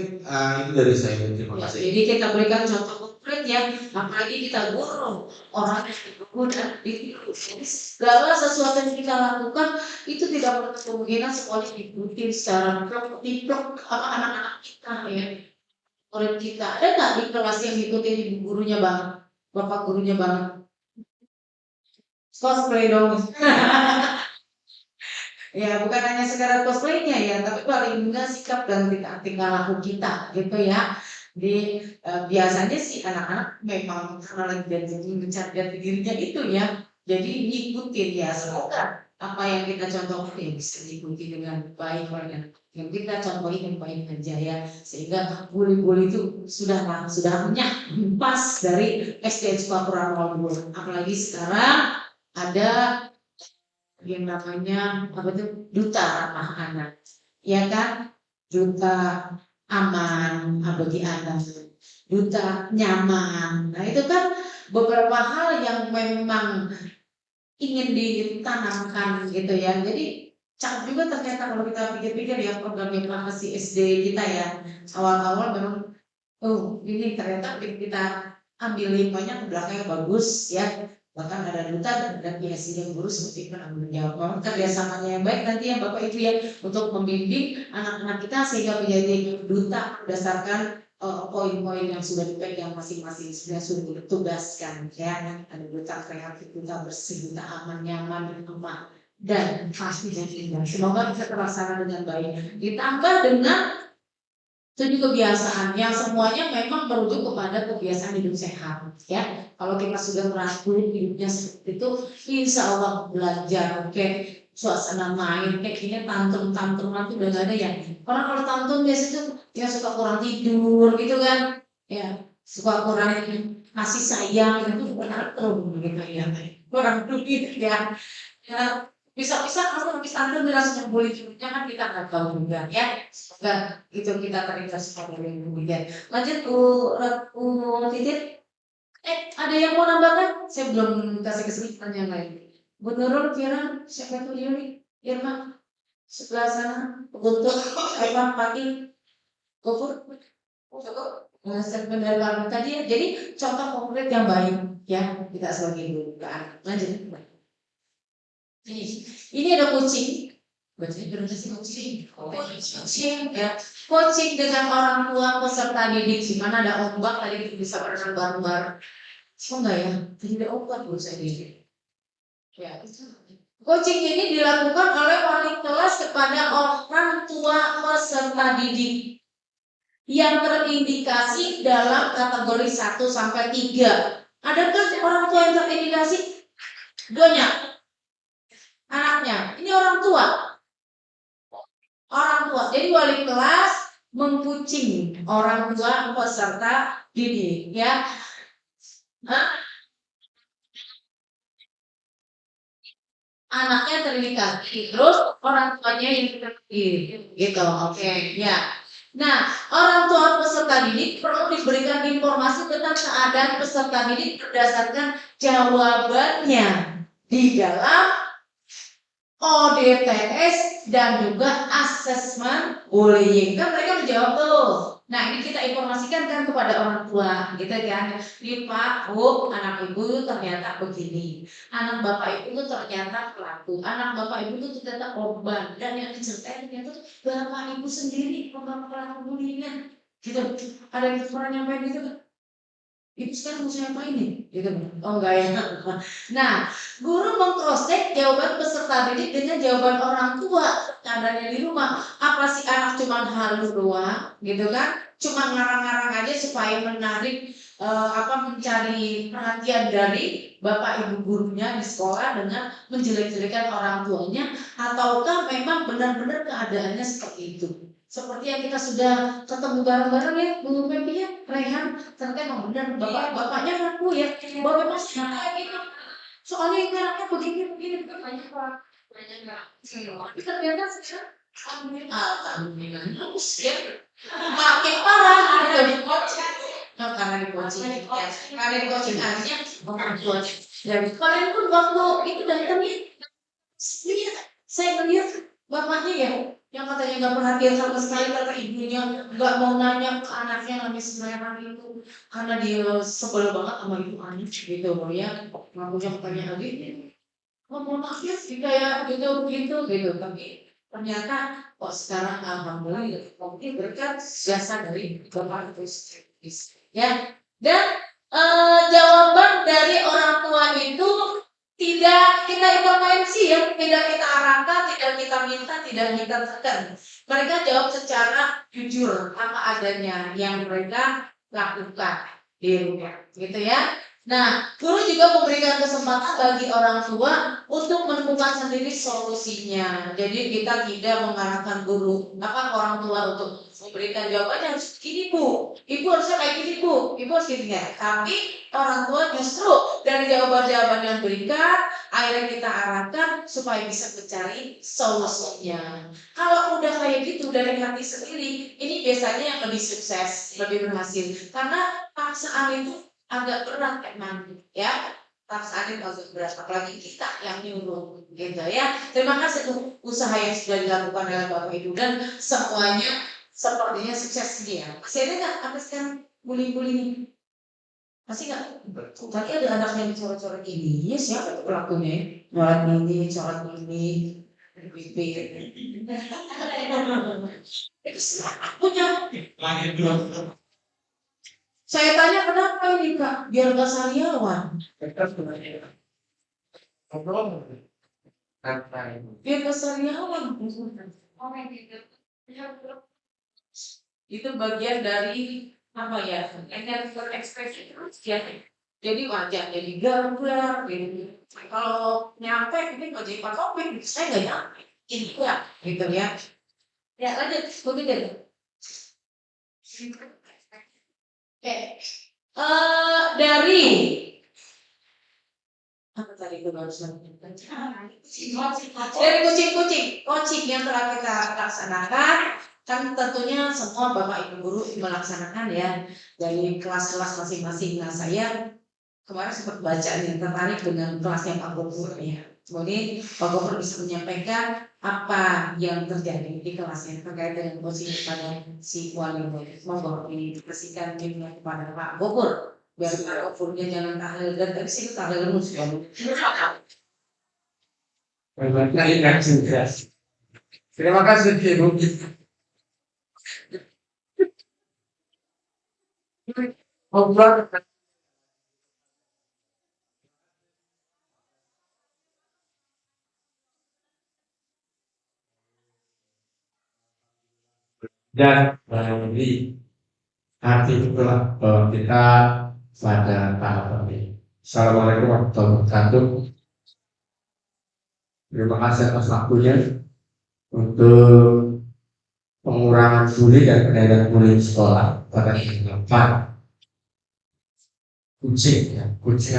itu dari saya. Terima Ya, kasih. jadi kita berikan contoh konkret ya, apalagi kita guru orang yang diburu dan ditiru. Jadi segala sesuatu yang kita lakukan itu tidak menutup kemungkinan semuanya diikuti secara blok apa anak-anak kita ya, murid kita. Ada nggak di kelas yang ngikutin ibu gurunya banget, bapak gurunya banget? Cosplay dong. Ya bukan hanya sekedar cosplaynya ya, tapi paling enggak sikap dan tingkah laku kita gitu ya. Di biasanya sih anak-anak memang karena lagi mencari jati dirinya itu ya, jadi ngikutin ya. Semoga apa yang kita contohkan ya bisa diikuti dengan baik oleh yang kita contohin yang baik aja ya, sehingga bully-bully itu sudah pas dari SD Sukapuran Wal. Apalagi sekarang ada yang namanya apa itu duta ramah anak, ya kan? Duta aman bagi anak, duta nyaman. Nah itu kan beberapa hal yang memang ingin ditanamkan gitu ya. Jadi cakep juga ternyata kalau kita pikir-pikir ya program literasi SD kita ya, awal-awal memang ini ternyata kita ambil limpahnya ke belakangnya bagus ya, bahkan ada duta dan ada presiden guru seperti penanggung jawab. Kerjasamanya yang baik nanti ya Bapak Ibu ya, untuk membimbing anak-anak kita sehingga menjadi duta berdasarkan poin-poin yang sudah dipegang masing-masing, sudah ditugaskan ya. Ada duta kreatif, duta bersih, duta aman, nyaman, rumah dan pasti dan indah. Semoga bisa terlaksana dengan baik. Ditambah dengan 7 kebiasaan yang semuanya memang merujuk kepada kebiasaan hidup sehat ya. Kalau kita sudah merasakan hidupnya seperti itu, insya Allah belajar suasana main kayak gini, tantrum nanti udah gak ada ya. Orang kalau tantrum biasanya ya suka kurang tidur gitu kan ya, suka kurang kasih sayang itu benar gitu ya, kurang duit ya. Bisa-bisa kamu habis tampil langsung boleh juga kan kita nggak tahu juga ya. Semoga itu kita teringat seperti kemudian. Lanjut Titit. Ada yang mau nambahkan? Saya belum kasih kesempatan yang lain. Bu Nurul, Fira, siapa tuh Yuri, Irma, sebelah sana, Guntur, Evan, Pati, Gofur, segmen dari Pak tadi ya. Jadi contoh konkret yang baik ya kita sebagai guru kan. Lanjut. Ini ada kucing. Bacanya berarti sih kucing. Kucing ya. Kucing dengan orang tua peserta didik di mana ada ombak tadi bisa berenang bareng-bareng. Oh enggak ya? Tadi ada ombak loh saya didik. Ya itu. Coaching ini dilakukan oleh wali kelas kepada orang tua peserta didik yang terindikasi dalam kategori 1 sampai 3. Adakah orang tua yang terindikasi? Duanya. Anaknya. Ini orang tua. Orang tua. Jadi wali kelas mengkucing orang tua peserta didik ya. Anaknya terindikasi, terus orang tuanya yang terindikasi, gitu, oke, ya. Nah, orang tua peserta didik perlu diberikan informasi tentang keadaan peserta didik berdasarkan jawabannya di dalam ODTS dan juga asesmen bullying. Kan mereka menjawab tuh. Nah, ini kita informasikan kan kepada orang tua, gitu kan. Ini Pak, Bu, anak ibu ternyata begini. Anak bapak ibu tuh ternyata pelaku. Anak bapak ibu tuh ternyata korban. Dan yang diceritain ternyata tuh bapak ibu sendiri pelaku bullying. Gitu. Ada yang pernah nyampein gitu kan? Ibu sekarang mau saya apain nih? Gitu. Oh enggak ya. Nah, guru mengcross-check jawaban peserta didik dengan jawaban orang tua adanya di rumah. Apa sih anak cuma halu doang, gitu kan? Cuma ngarang-ngarang aja supaya menarik mencari perhatian dari bapak ibu gurunya di sekolah dengan menjelek-jelekan orang tuanya, ataukah memang benar-benar keadaannya seperti itu? Seperti yang kita sudah ketemu bareng-bareng ya, Bu Pepi ya, Rehan, ternyata memang benar bapaknya ngaku ya, bahwa memang kayak gitu. Soalnya anaknya begini banyak pak, tapi ternyata sekarang alhamdulillah ya, makin parah gitu. Karena di coaching ya, karena di coaching aja orang tuanya. Dan kalian pun waktu itu datangnya, saya melihat bapaknya ya, yang katanya nggak perhatian sama sekali karena ibunya nggak mau nanya ke anaknya namanya Semeran itu karena dia sebel banget sama ibu anak gitu ya, ngakunya katanya lagi ngomong maaf ya sih kayak gitu tapi ternyata kok sekarang alhamdulillah mungkin berkat jasa dari bapak itu ya. Dan jawaban dari orang tua itu tidak kita informasi ya, tidak kita arahkan, tidak kita minta, tidak kita tekan. Mereka jawab secara jujur apa adanya yang mereka lakukan di rumah, gitu ya. Nah, guru juga memberikan kesempatan bagi orang tua untuk menemukan sendiri solusinya. Jadi kita tidak mengarahkan orang tua untuk memberikan jawabannya harus gini Bu, ibu harusnya kayak gini Bu, ibu harus gini ya. Tapi orang tua justru dari jawaban-jawaban yang diberikan, akhirnya kita arahkan supaya bisa mencari solusinya. Kalau udah kayak gitu dari hati sendiri, ini biasanya yang lebih sukses, lebih berhasil. Karena paksaan itu agak berat emang ya, paksaan itu agak berat, apalagi kita yang nyuruh gitu ya. Terima kasih untuk usaha yang sudah dilakukan oleh Bapak Ibu dan semuanya sepertinya sukses dia. Masih ada nggak sampai sekarang bullying? Masih nggak? Tadi ada anak yang coret-coret ini, ya siapa tuh pelakunya? Coret ini, bibir. Itu punya. Saya tanya kenapa ini Kak? Biar gak sariawan. Biar gak sariawan. Itu bagian dari apa ya? Energi ekspresi terus ya. Jadi wajahnya digambar. Kalau nyampe ini nggak jadi topik, saya nggak nyampe. Ini ya, gitu ya. Ya lanjut, begitu. Oke. Dari apa tadi? tadi itu barusan dari coaching yang telah kita laksanakan, kan tentunya semua bapak ibu guru melaksanakan ya dari kelas-kelas masing-masing. Nah saya kemarin sempat baca nih tertarik dengan kelasnya Pak Gopur ya. Kemudian Pak Gopur bisa menyampaikan apa yang terjadi di kelasnya terkait dengan coaching pada si wali murid. Monggo dipersihkan timnya kepada Pak Gopur. Biar Pak Gopurnya jangan tahlil dan dari situ tahlil terus ya. Terima kasih Ibu. Dan di hati itulah bahwa kita pada tahap ini. Assalamualaikum warahmatullahi wabarakatuh. Terima kasih atas waktunya untuk pengurangan bully dan pengendalian bully di sekolah pada kehidupan kucing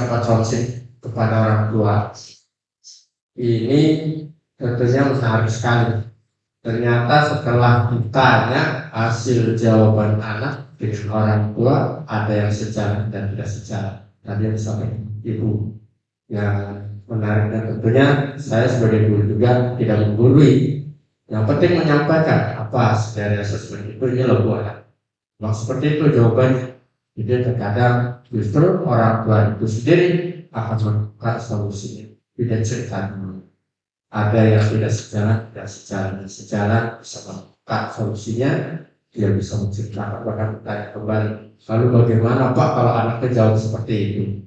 apa coaching kepada orang tua ini tentunya menarik sekali. Ternyata setelah ditanya hasil jawaban anak dengan orang tua ada yang sejalan dan tidak sejalan. Tadi yang disampaikan ibu yang menariknya tentunya saya sebagai guru juga tidak menggurui. Yang penting menyampaikan apa hasil dari asesmen itu ini loh buat. Memang seperti itu jawabannya. Jadi terkadang justru orang tua itu sendiri akan menemukan solusinya. Tidak cerita dulu. Ada yang tidak sejalan bisa menemukan solusinya, dia bisa menceritakan bahkan bertanya kembali. Lalu bagaimana Pak kalau anaknya jauh seperti itu?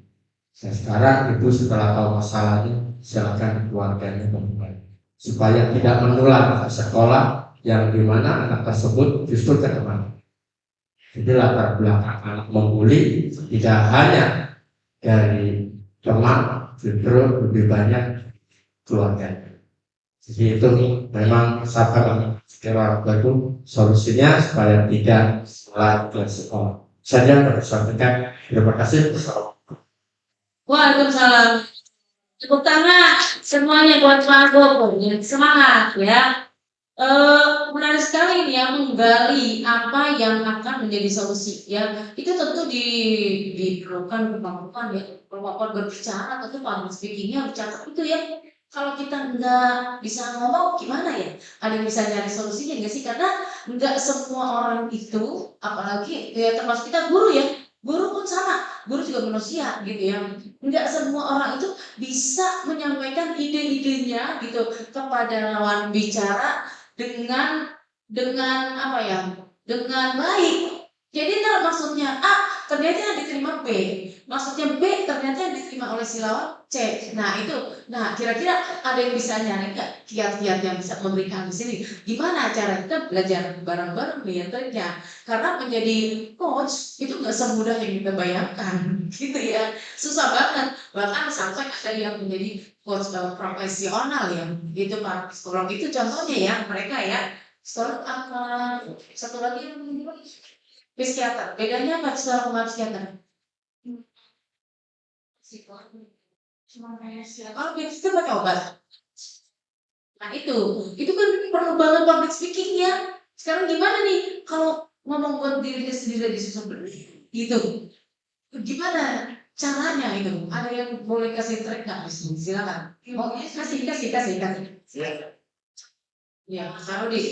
Nah, sekarang ibu setelah tahu masalahnya, silakan keluarganya kembali supaya tidak menular ke sekolah yang dimana anak tersebut justru terkena. Jadi latar belakang anak membuli tidak hanya dari teman, justru lebih banyak keluarganya. Jadi itu memang sabar orang tua itu solusinya supaya tidak menular ke sekolah. Saya dapat sampaikan. Terima kasih. Waalaikumsalam. Tepuk tangan semuanya buat Pak Gopur. Semangat ya. Menarik sekali ini ya menggali apa yang akan menjadi solusi ya. Itu tentu diperlukan kemampuan ya, kemampuan berbicara, tentu public speakingnya bicara itu ya. Kalau kita nggak bisa ngomong gimana ya? Ada yang bisa nyari solusinya nggak sih? Karena nggak semua orang itu, apalagi ya termasuk kita guru ya. Guru pun sama, guru juga manusia gitu ya. Nggak semua orang itu bisa menyampaikan ide-idenya gitu kepada lawan bicara dengan apa ya? Dengan baik. Jadi maksudnya A ternyata yang diterima B, maksudnya B ternyata yang diterima oleh si lawan C. Nah itu, kira-kira ada yang bisa nyari nggak kiat-kiat yang bisa memberikan di sini? Gimana cara kita belajar bareng-bareng nih ya tentunya? Karena menjadi coach itu nggak semudah yang kita bayangkan, gitu ya, susah banget. Bahkan sampai ada yang menjadi coach profesional ya, gitu para psikolog itu contohnya ya mereka ya. Psikolog apa? Satu lagi yang psikiater. Bedanya apa psikolog sama psikiater? Cuma kayak siapa? Itu pakai obat. Nah itu kan perlu banget public speaking ya. Sekarang gimana nih kalau ngomong buat dirinya sendiri di susah berdiri gitu? Gimana caranya itu? Ada yang boleh kasih trik nggak? Silakan. Oh kasih. Ya taruh di.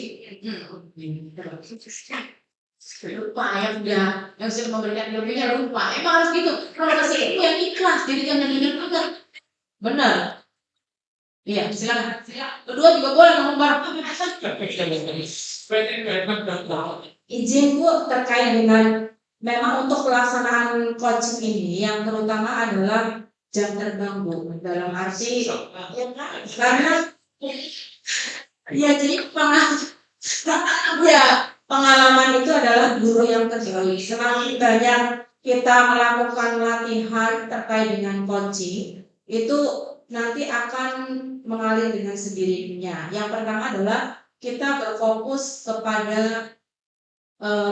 Lupa yang sudah memberikan ilmunya lupa. Emang harus gitu. Kalau kasih ilmu yang ikhlas, jadi jangan ingat. Benar. Iya, silakan. Kedua juga boleh ngomong bareng. Izin Bu terkait dengan memang untuk pelaksanaan coaching ini yang terutama adalah jam terbang Bu dalam arti karena ya jadi pengalaman itu adalah guru yang terbaik. Semakin banyak kita melakukan latihan terkait dengan coaching itu nanti akan mengalir dengan sendirinya. Yang pertama adalah kita berfokus kepada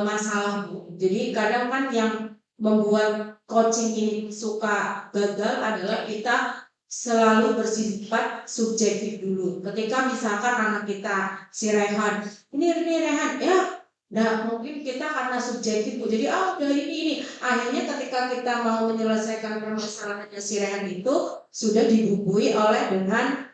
masalah Bu. Jadi kadang kan yang membuat coaching ini suka gagal adalah kita selalu bersifat subjektif dulu. Ketika misalkan anak kita si Rehan, ini Rehan, ya, nah mungkin kita karena subjektif, jadi udah ini. Akhirnya ketika kita mau menyelesaikan permasalahannya si Rehan itu sudah dibumbui oleh dengan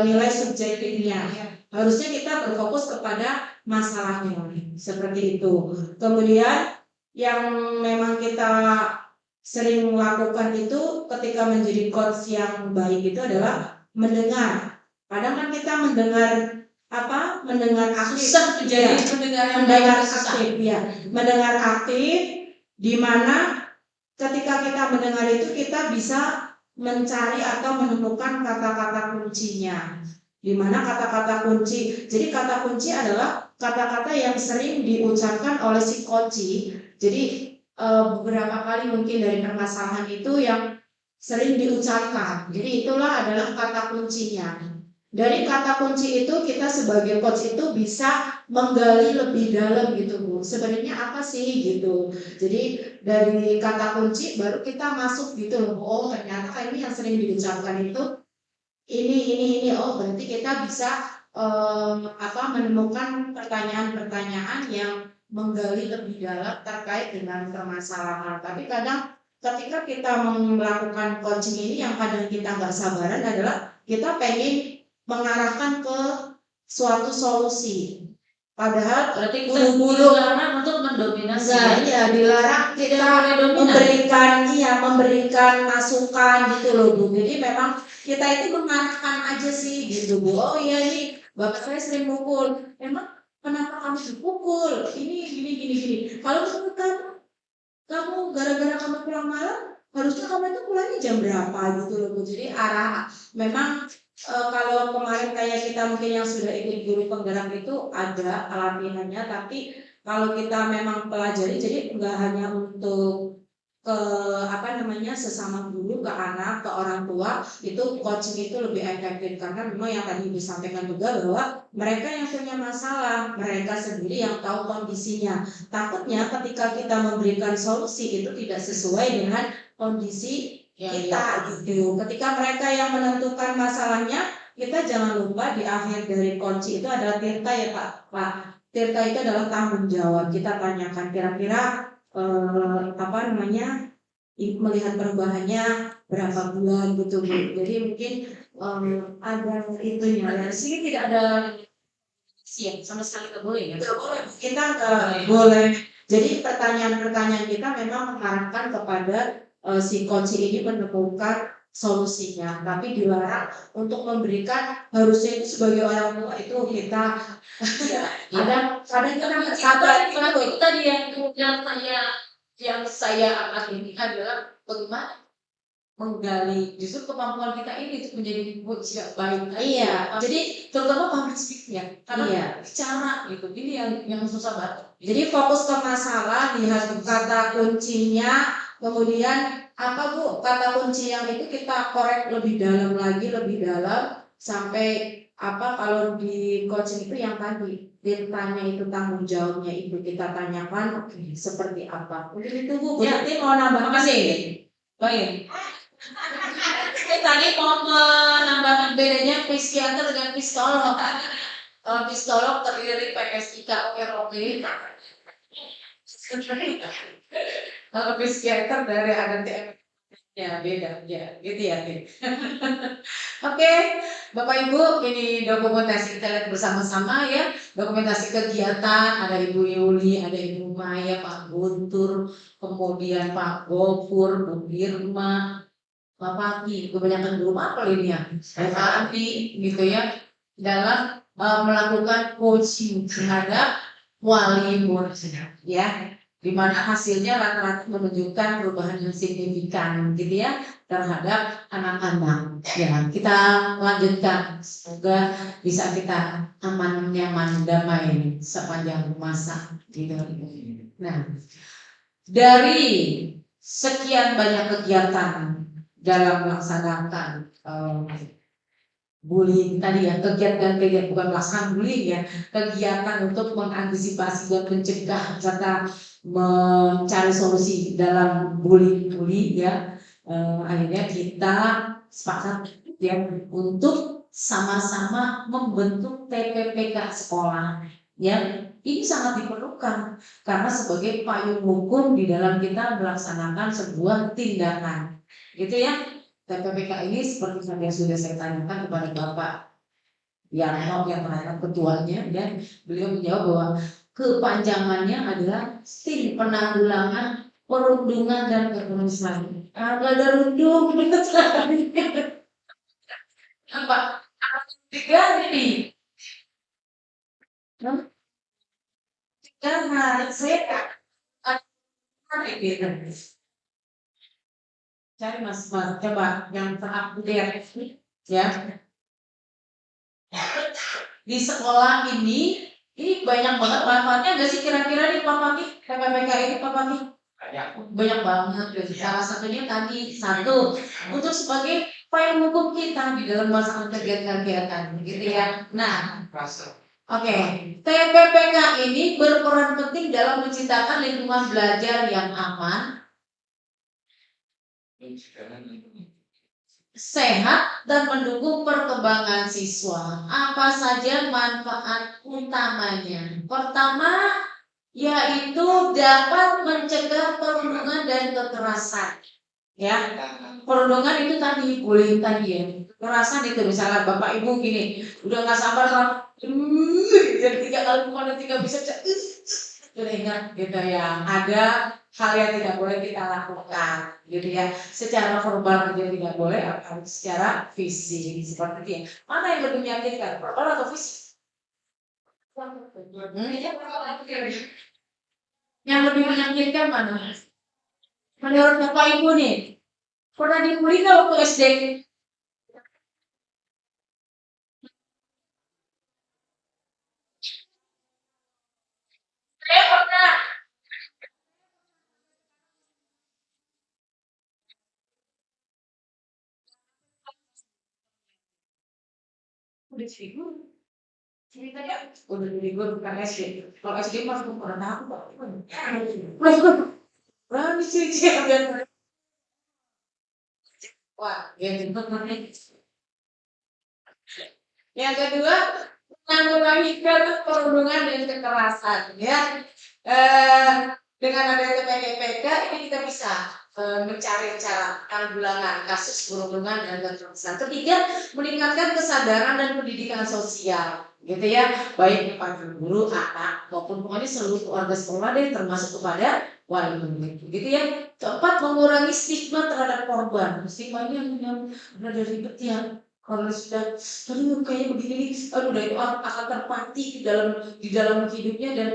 nilai subjektifnya. Harusnya kita berfokus kepada masalahnya seperti itu. Kemudian yang memang kita sering lakukan itu ketika menjadi coach yang baik itu adalah mendengar. Kadang kan kita mendengar aktif. Susah menjadi pendengar yang Mendengar baik, susah. aktif, ya. Mendengar aktif, di mana ketika kita mendengar itu kita bisa mencari atau menemukan kata-kata kuncinya. Di mana kata-kata kunci. Jadi kata kunci adalah kata-kata yang sering diucapkan oleh si coach. Jadi beberapa kali mungkin dari permasalahan itu yang sering diucapkan. Jadi itulah adalah kata kuncinya. Dari kata kunci itu kita sebagai coach itu bisa menggali lebih dalam gitu Bu. Sebenarnya apa sih gitu. Jadi dari kata kunci baru kita masuk gitu loh. Oh ternyata ini yang sering diucapkan itu ini. Oh berarti kita bisa menemukan pertanyaan-pertanyaan yang menggali lebih dalam terkait dengan permasalahan. Tapi kadang ketika kita melakukan coaching ini yang kadang kita nggak sabaran adalah kita pengen mengarahkan ke suatu solusi. Padahal Berarti kita buru-buru dilarang untuk mendominasi. dilarang kita memberikan masukan gitu loh Bu. Jadi memang kita itu mengarahkan aja sih gitu Bu. Oh iya nih bapak saya sering mukul. Emang kenapa kamu dipukul? Ini gini. Kalau menurut kamu gara-gara kamu pulang malam, harusnya kamu itu pulangnya jam berapa gitu loh Bu. Jadi memang kalau kemarin kayak kita mungkin yang sudah ikut guru penggerak itu ada latihannya, tapi kalau kita memang pelajari jadi enggak hanya untuk ke sesama guru, ke anak, ke orang tua, itu coaching itu lebih efektif karena memang yang tadi disampaikan juga bahwa mereka yang punya masalah, mereka sendiri yang tahu kondisinya. Takutnya ketika kita memberikan solusi itu tidak sesuai dengan kondisi kita gitu. Ketika mereka yang menentukan masalahnya, kita jangan lupa di akhir dari kunci itu adalah tirta ya Pak. Tirta itu adalah tanggung jawab. Kita tanyakan kira-kira melihat perubahannya berapa bulan gitu Bu. Jadi mungkin ada itunya. Di sini tidak ada siap sama sekali nggak boleh ya. Nggak boleh. Kita nggak boleh. Jadi pertanyaan-pertanyaan kita memang mengarahkan kepada si coach ini menemukan solusinya, tapi dilarang untuk memberikan. Harusnya itu sebagai orang tua itu kita kadang kita nggak sabar itu tadi yang saya akan ini adalah bagaimana menggali justru kemampuan kita ini untuk menjadi coach yang baik. Iya. Jadi terutama public speaking karena bicara gitu. Ini yang susah banget. Jadi fokus ke masalah, lihat kata kuncinya, kemudian apa Bu kata kunci yang itu kita korek lebih dalam sampai kalau di coaching itu yang tadi ditanya itu tanggung jawabnya itu kita tanyakan seperti apa. Mungkin itu Bu. Nanti mau nambah Makasih. Baik. Tadi mau menambahkan bedanya psikiater dengan psikolog. Kalau psikolog terdiri PSIK OKROP. Kalau psikiater dari ADTM ya beda ya gitu ya. Oke, Bapak Ibu, ini dokumentasi kita lihat bersama-sama ya. Dokumentasi kegiatan, ada Ibu Yuli, ada Ibu Maya, Pak Guntur, kemudian Pak Gofur, Bu Irma, Pak Pati, kebanyakan guru apa ini ya? Pak Andi gitu ya. Dalam melakukan coaching terhadap wali murid ya. Di mana hasilnya rata-rata menunjukkan perubahan yang signifikan gitu ya terhadap anak-anak. Ya, kita lanjutkan. Semoga bisa kita aman, nyaman, damai sepanjang masa gitu. Nah, dari sekian banyak kegiatan dalam melaksanakan bullying tadi ya, kegiatan bukan melaksanakan bullying ya, kegiatan untuk mengantisipasi dan mencegah serta mencari solusi dalam bullying ya. akhirnya kita sepakat ya untuk sama-sama membentuk TPPK sekolah. Ya, ini sangat diperlukan karena sebagai payung hukum di dalam kita melaksanakan sebuah tindakan, gitu ya. TPPK ini seperti yang sudah saya tanyakan kepada Bapak Yarno yang terhadap ketuanya, dan beliau menjawab bahwa kepanjangannya adalah tim penanggulangan perundungan dan kekerasan. Agak ada rundung, apa? Diganti. Karena saya cari mas coba yang terupdate ya di sekolah ini banyak banget manfaatnya nggak sih kira-kira nih Pak Paki PPPK ini Pak Paki banyak banget ya. Salah satunya tadi satu untuk sebagai payung hukum kita di dalam masa kegiatan-kegiatan gitu ya. Nah, oke, TPPK ini berperan penting dalam menciptakan lingkungan belajar yang aman, sehat, dan mendukung perkembangan siswa. Apa saja manfaat utamanya? Pertama, yaitu dapat mencegah perundungan dan kekerasan. Ya, perundungan itu tadi bullying tadi ya. Kekerasan itu misalnya bapak ibu gini, udah nggak sabar kan, jadi 3 kali bukan 3 bisa sudah ingat gitu ya. Ada hal yang tidak boleh kita lakukan, gitu ya. Secara verbal aja tidak boleh, akan secara fisik seperti itu. Mana yang lebih menyakitkan, verbal atau fisik? Yang lebih menyakitkan mana? Menurut bapak ibu nih, pernah dibully nggak waktu SD? Saya pernah. Udah figur. Ceritanya udah figur bukan SD. Kalau SD mah belum pernah tahu Pak. Berani cerita. Wah, ya benar. Yang kedua, menanggulangi perundungan dan kekerasan, ya. Dengan adanya TPPK ini kita bisa mencari cara penanggulangan kasus perundungan dan kekerasan. Ketiga, meningkatkan kesadaran dan pendidikan sosial, gitu ya, baik kepada guru, anak maupun pokoknya seluruh keluarga sekolah deh, termasuk kepada wali murid, gitu ya. Keempat, mengurangi stigma terhadap korban. Stigma ini yang ada ribet ya. Kalau sudah, aduh kayaknya begini, aduh itu akan terpati di dalam hidupnya dan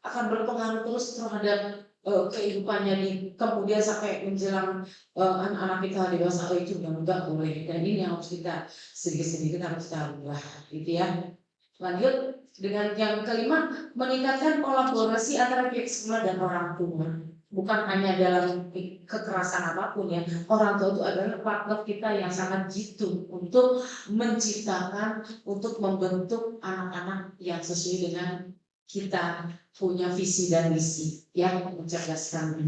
akan berpengaruh terus terhadap kehidupannya di kemudian sampai menjelang anak-anak kita dewasa. Itu yang enggak boleh, dan ini yang harus kita sedikit-sedikit harus kita ubah, gitu ya. Lanjut dengan yang kelima, meningkatkan kolaborasi antara pihak sekolah dan orang tua. Bukan hanya dalam kekerasan apapun ya, orang tua itu adalah partner kita yang sangat jitu untuk menciptakan, untuk membentuk anak-anak yang sesuai dengan kita punya visi dan misi yang mencerdaskan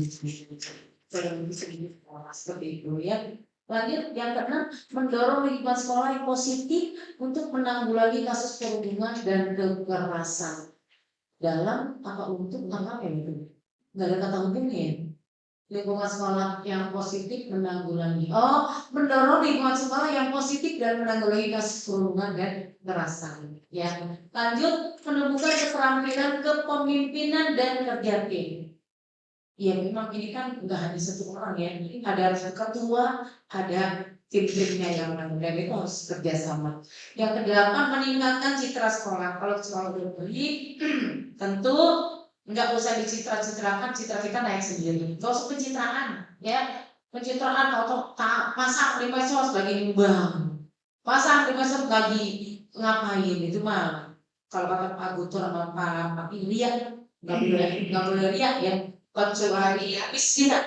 seperti itu ya. Lanjut yang keenam, mendorong lingkungan sekolah yang positif untuk menanggulangi kasus perundungan dan kekerasan dalam apa untuk apa ya itu nggak ada kata hukumnya. Lingkungan sekolah yang positif menanggulangi. Mendorong lingkungan sekolah yang positif dan menanggulangi kasus perundungan dan kekerasan. Ya, lanjut menumbuhkan keterampilan kepemimpinan dan kerja tim. Ya memang ini kan nggak hanya satu orang ya, ada ketua, ada tim-timnya yang lain, dan itu harus kerjasama. Yang kedelapan, meningkatkan citra sekolah. Kalau sekolah berbagi, tentu nggak usah dicitra-citrakan, citra kita naik sendiri. Nggak usah pencitraan, ya. Pencitraan atau pasang di medsos lagi nyumbang, pasang di medsos lagi ngapain itu mah. Kalau kata Pak Guntur sama Pak Ilya, nggak boleh lihat ya. Kecuali habis dia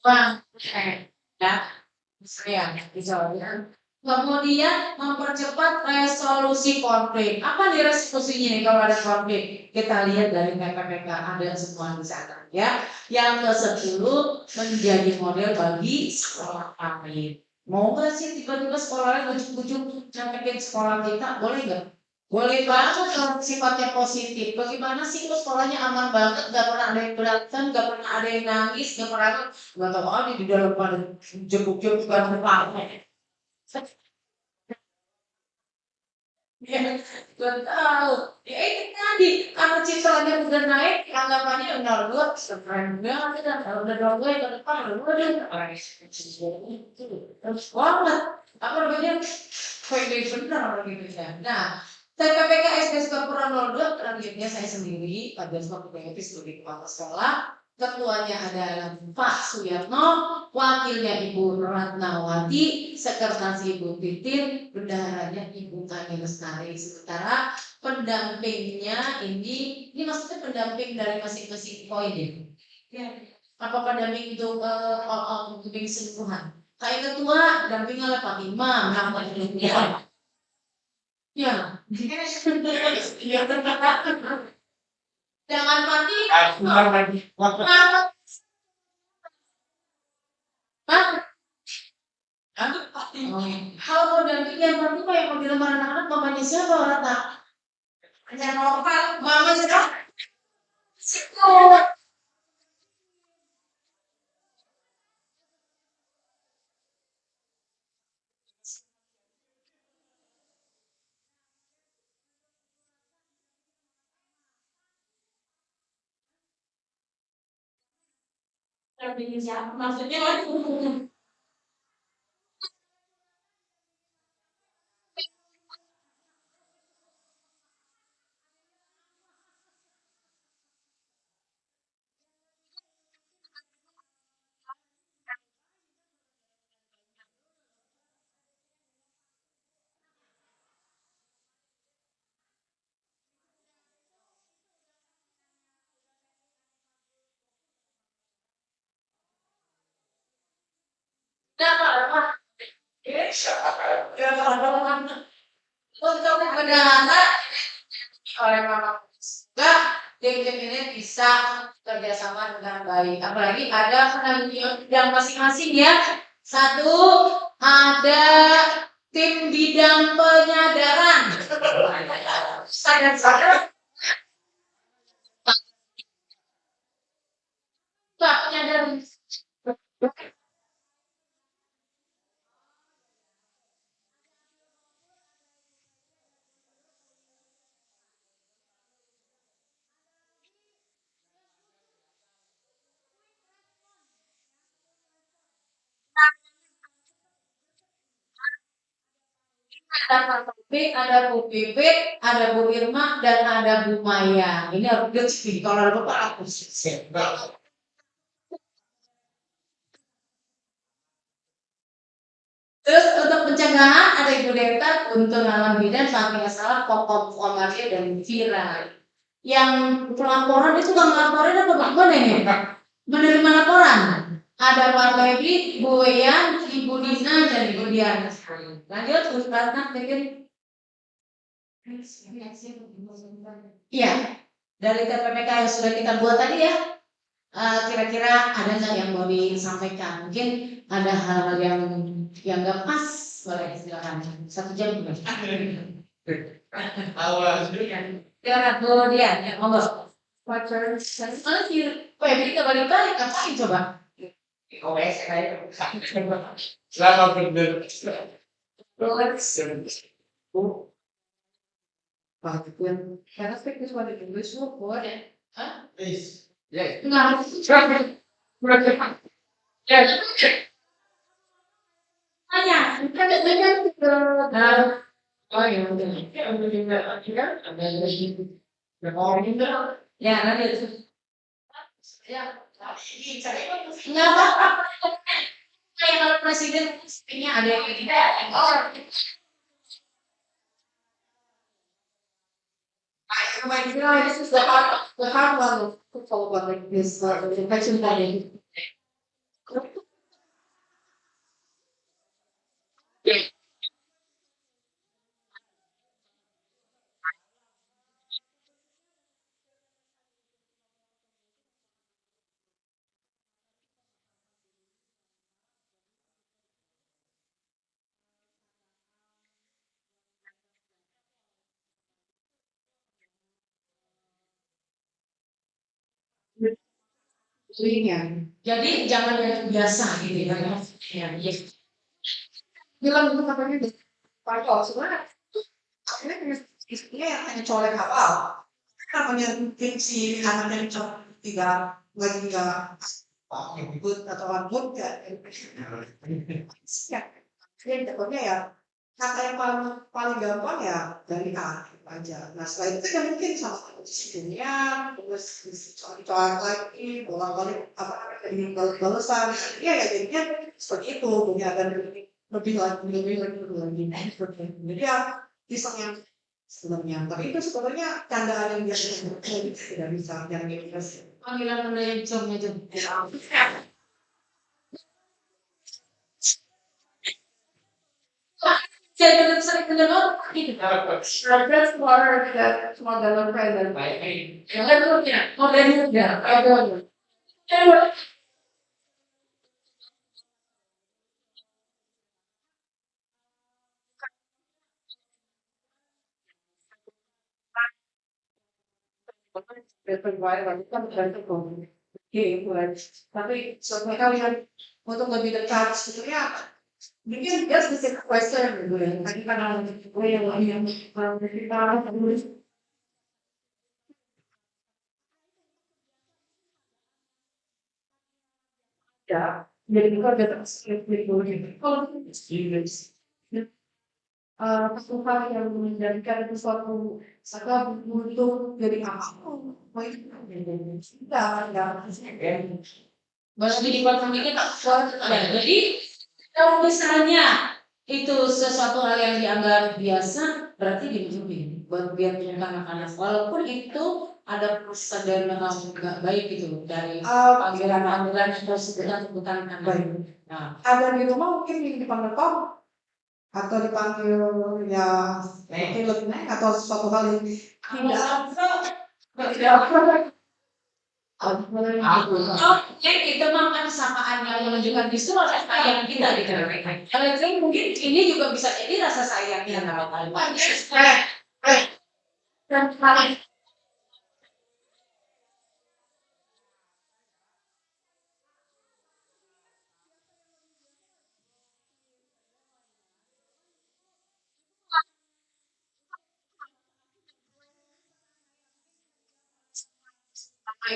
bang, ya saya di Jawa Kemudian mempercepat resolusi konflik. Apa nih resolusinya nih kalau ada konflik? Kita lihat dari PPPK ada semua di sana ya. Yang ke-10 menjadi model bagi sekolah lain. Mau nggak sih tiba-tiba sekolah lain ujung-ujung nyametin sekolah kita? Boleh nggak? Boleh banget kalau sifatnya positif. Bagaimana sih kalau sekolahnya aman banget, nggak pernah ada yang berantem, nggak pernah ada yang nangis, nggak pernah nggak tahu ada di dalam pada jebuk-jebuk kan ya, gue tahu. Ya itu tadi, karena citranya udah naik, anggapannya udah dua, keren banget kan. Kalau udah dua gue ke depan, udah dua terus banget. Apa namanya? Pede benar gitu ya. Nah, TPPK SD Sukapura 02, terakhirnya saya sendiri, Pak Jasma PPP sebagai kepala sekolah. Ketuanya adalah Pak Suyatno, wakilnya Ibu Ratnawati, sekretaris Ibu Titin, bendaharanya Ibu Kami Lestari. Sementara pendampingnya ini maksudnya pendamping dari masing-masing poin ya. Apa pendamping itu pendamping keseluruhan? Kayak ketua damping oleh Pak Imam, namanya ya. Jangan mati. Kalau mau damping yang penting kayak mau di lembaran anak-anak mamanya siapa orang tak? Hanya normal, mama sudah sikut. Dampingin siapa? Maksudnya apa? Untuk bendahara oleh Mama juga tim ini bisa kerjasama dengan baik. Apalagi ada penanggung bidang masing-masing ya. Satu ada tim bidang penyadaran. Sadar. Pak penyadaran. Ada Pak Taufik, ada Bu Pipit, ada Bu Irma, dan ada Bu Maya. Ini harus dicek kalau ada Bapak aku sih. Terus untuk pencegahan ada Ibu Deta, Guntur Alam Bidan, Fahmi Salah, Pokok Komaria, dan Vira. Yang pelaporan itu nggak melaporin apa bagaimana ya? Menerima laporan. Ada Pak Febri, Bu Weyan, Ibu Dina, dan Ibu Diana. Lanjut, Bu Ratna, bikin. Iya, dari TPPK yang sudah kita buat tadi ya. Kira-kira ada nggak yang mau disampaikan? Mungkin ada hal yang nggak pas, boleh silakan. 1 jam juga. Silakan Bu Dian, ya monggo. Mana sih? Febri nggak balik-balik, ngapain coba? Selamat bener. Karena speak one in English, boleh. Hah? Please. Yes. Enggak. Tanya, kita dengan oh ya udah. Ya, lanjut. Ya, nggak apa-apa. Kayak kalau presiden speaknya ada yang tidak. This is the hard one to follow up like this. Infection planning. bullying-nya. Jadi jangan yang biasa gitu ya. Ya. Bilang itu katanya Pak sebenarnya istrinya yang hanya colek awal. Namanya mungkin si anaknya colek nggak good atau good ya. Jadi takutnya ya kata yang paling gampang ya dari A aja. Nah setelah itu kan mungkin sama istrinya terus soal lagi bolak-balik apa ini balasan ya jadinya seperti itu punya akan lebih lagi jadi ya pisang yang sebenarnya tapi itu sebenarnya candaan yang biasa tidak bisa yang biasa panggilan dari jomnya jom. Jadi sering mendengar gitu. Progress for the model present. Yang lainnya, modelnya, ada. tapi suatu kalian untuk lebih dekat sebetulnya mungkin dia specific question gitu ya tadi karena gue yang kita ya jadi bukan data kalau satu hal yang menjadikan itu suatu butuh dari apa mau itu tidak Berarti di platform ini tak jadi kalau misalnya itu sesuatu hal yang dianggap biasa, berarti dimasukin buat biar punya anak-anak. Walaupun itu ada kesadaran yang nggak baik gitu dari panggilan-panggilan atau sebutan-sebutan anak. Nah, ada di rumah mungkin dipanggil Tom atau dipanggil ya mungkin lebih naik atau suatu hal yang tidak jadi itu memang sapaan yang menunjukkan justru rasa sayang kita di dalam kalau itu mungkin ini juga bisa jadi rasa sayang yang dan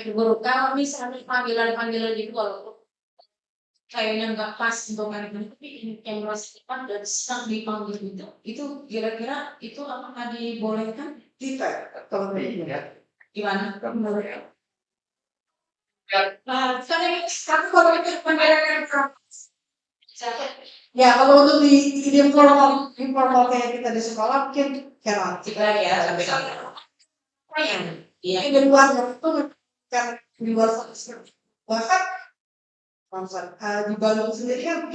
itu guru kalau misalnya panggilan itu walaupun kayaknya nggak pas untuk hari ini tapi yang merasa tepat dan sedang dipanggil itu kira-kira itu apakah dibolehkan kalau gimana? Sekarang kalau itu panggilan ya kalau untuk di informal kayak kita di sekolah mungkin kayak kita ya sampai iya di luar itu kan di luar bahkan di Bandung sendiri kan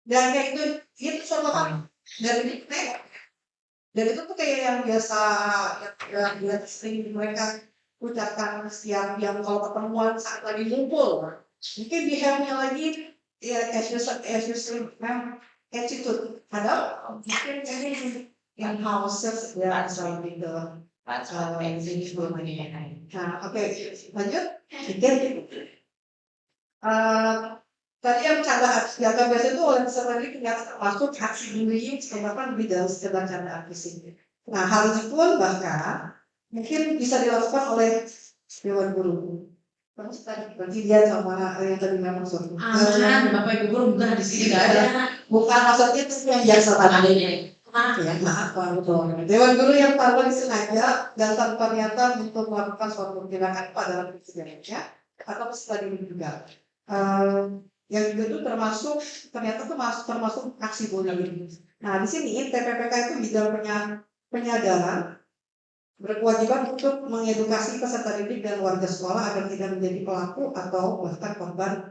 dan kayak itu suatu hal dari dan itu tuh kayak yang biasa yang sering mereka ucapkan setiap yang kalau ketemuan saat lagi ngumpul mungkin di helmnya lagi ya as you sering attitude ada mungkin yang houses ya seperti itu nah oke lanjut sedikit tadi yang candaan jaga biasa itu oleh peserta didik ternyata termasuk aksi bullying sebabkan lebih dalam sekedar candaan fisik. Nah hal ini pun bahkan mungkin bisa dilakukan oleh dewan guru. Terus tadi bagi dia sama yang tadi memang maksudnya. Bapak Ibu guru bukan di sini nggak ada. Bukan maksudnya itu yang biasa tadi. Maaf ya, maaf betul. Dewan guru yang tanpa disengaja dan tanpa niatan untuk melakukan suatu tindakan pada presidennya atau peserta didik juga. Yang itu termasuk ternyata termasuk aksi bullying. Nah di sini TPPK itu bidang penyadaran berkewajiban untuk mengedukasi peserta didik dan warga sekolah agar tidak menjadi pelaku atau bahkan korban-korbannya.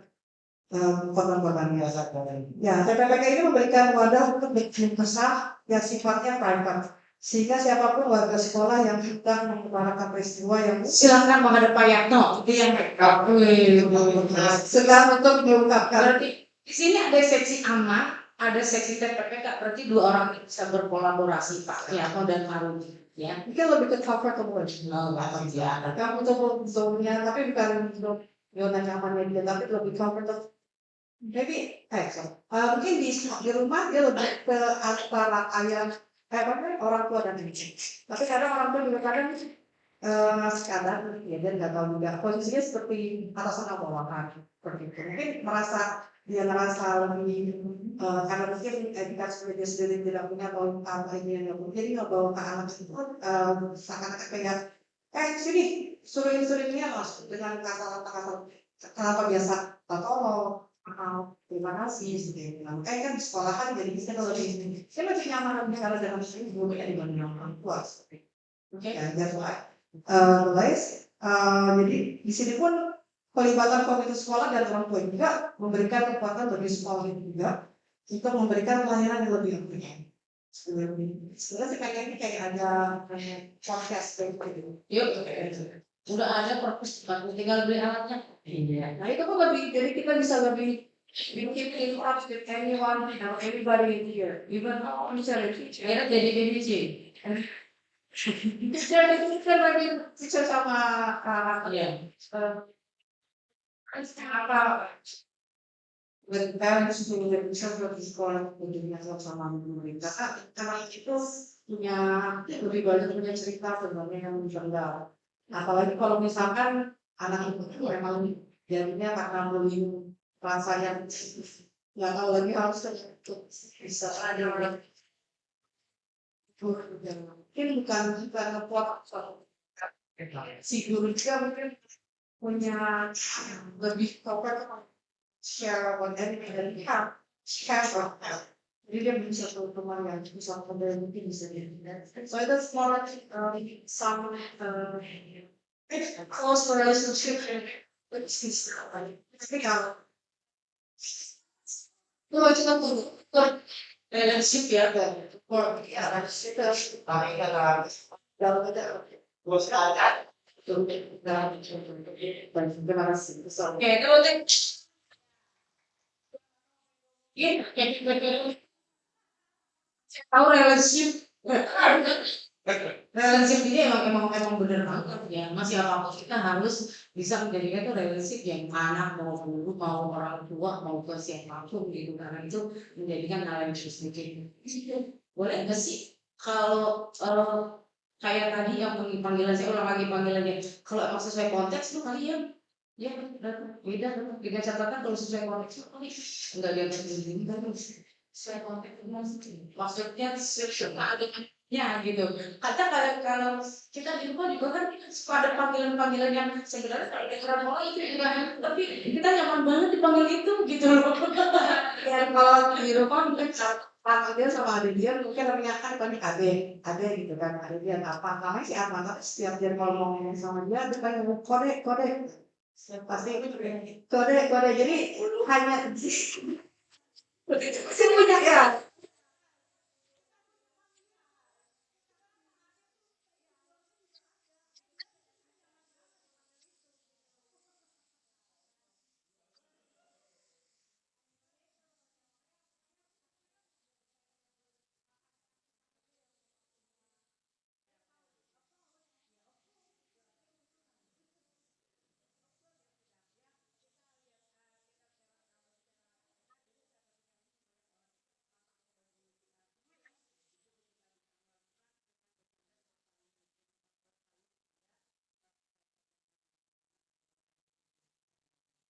Ya TPPK ini memberikan wadah untuk bikin kesah yang sifatnya private sehingga siapapun warga sekolah yang sedang mengutarakan peristiwa yang Silakan menghadap Pak Yatno itu yang sedang untuk diungkapkan. berarti di sini ada seksi aman, ada seksi TPPK berarti dua orang bisa berkolaborasi Pak Yatno dan Pak Rudi. ya. Mungkin lebih ke comfortable. Kamu zone-nya, tapi bukan zona nyamannya dia, tapi lebih comfortable. Maybe, mungkin di rumah dia lebih ke antara ayah, orang tua dan anak. Tapi kadang orang tua juga kadang kadang ya dia nggak tahu juga posisinya seperti atasan atau bawahan seperti itu. Mungkin dia merasa lebih karena mungkin edukasi dia sendiri tidak punya atau apa ini yang nggak punya, jadi nggak bawa ke anak itu seakan-akan kayak sini suruh-suruhnya mas dengan kata-kata kenapa biasa tolong atau terima kasih gitu. Kan di sekolahan jadi kita lebih nyaman bicara dengan ibu ya dibanding orang tua seperti itu. Oke, that's why. Guys, jadi di sini pun pelibatan komite sekolah dan orang tua juga memberikan kekuatan bagi sekolah juga untuk memberikan pelayanan yang lebih mumpuni. Sebenarnya sih pengen kayak ada podcast gitu. Yuk, udah ada perpustakaan, tinggal beli alatnya. Iya. Nah itu kan lebih, jadi kita bisa lebih bikin in touch with anyone, everybody in here, even misalnya teacher. Akhirnya jadi BBC. Teacher lagi teacher sama Iya. apa with parents to the children di sekolah tentunya sama pemerintah karena itu punya lebih banyak punya cerita sebenarnya yang tertinggal. Apalagi kalau misalkan anak itu memang jadinya karena belum rasa yang nggak tahu lagi harus bisa ada orang mungkin bukan ngepot si guru juga mungkin punya lebih comfort share what anything that we have share from them. Jadi dia bisa teman yang bisa mungkin bisa jadi. So it's more like some close relationship with sister. Tapi kalau kita tunggu relationship ya kan, relationship dalam ada terima kasih. Oke, terus iya, tahu relationship ini emang bener banget ya. Masih apa kita harus bisa menjadikan itu relationship yang anak mau guru mau orang tua mau ke siapapun gitu karena itu menjadikan hal yang sedikit. Boleh nggak sih kalau kayak tadi yang panggilan saya ulang lagi panggilannya kalau emang sesuai konteks tuh kalian ya beda dengan catatan kalau sesuai konteks enggak dia begini kan sesuai konteks maksudnya ya gitu kata kalau kita di rumah juga kan suka ada panggilan yang sebenarnya kalau kita mau itu juga tapi kita nyaman banget dipanggil itu gitu loh Ya kalau di rumah mungkin sama dia sama adik dia mungkin namanya kan ade gitu kan adik dia apa namanya si apa tapi setiap dia kalau mau ngomong sama dia kayak kode pasti kode jadi hanya pasti punya ya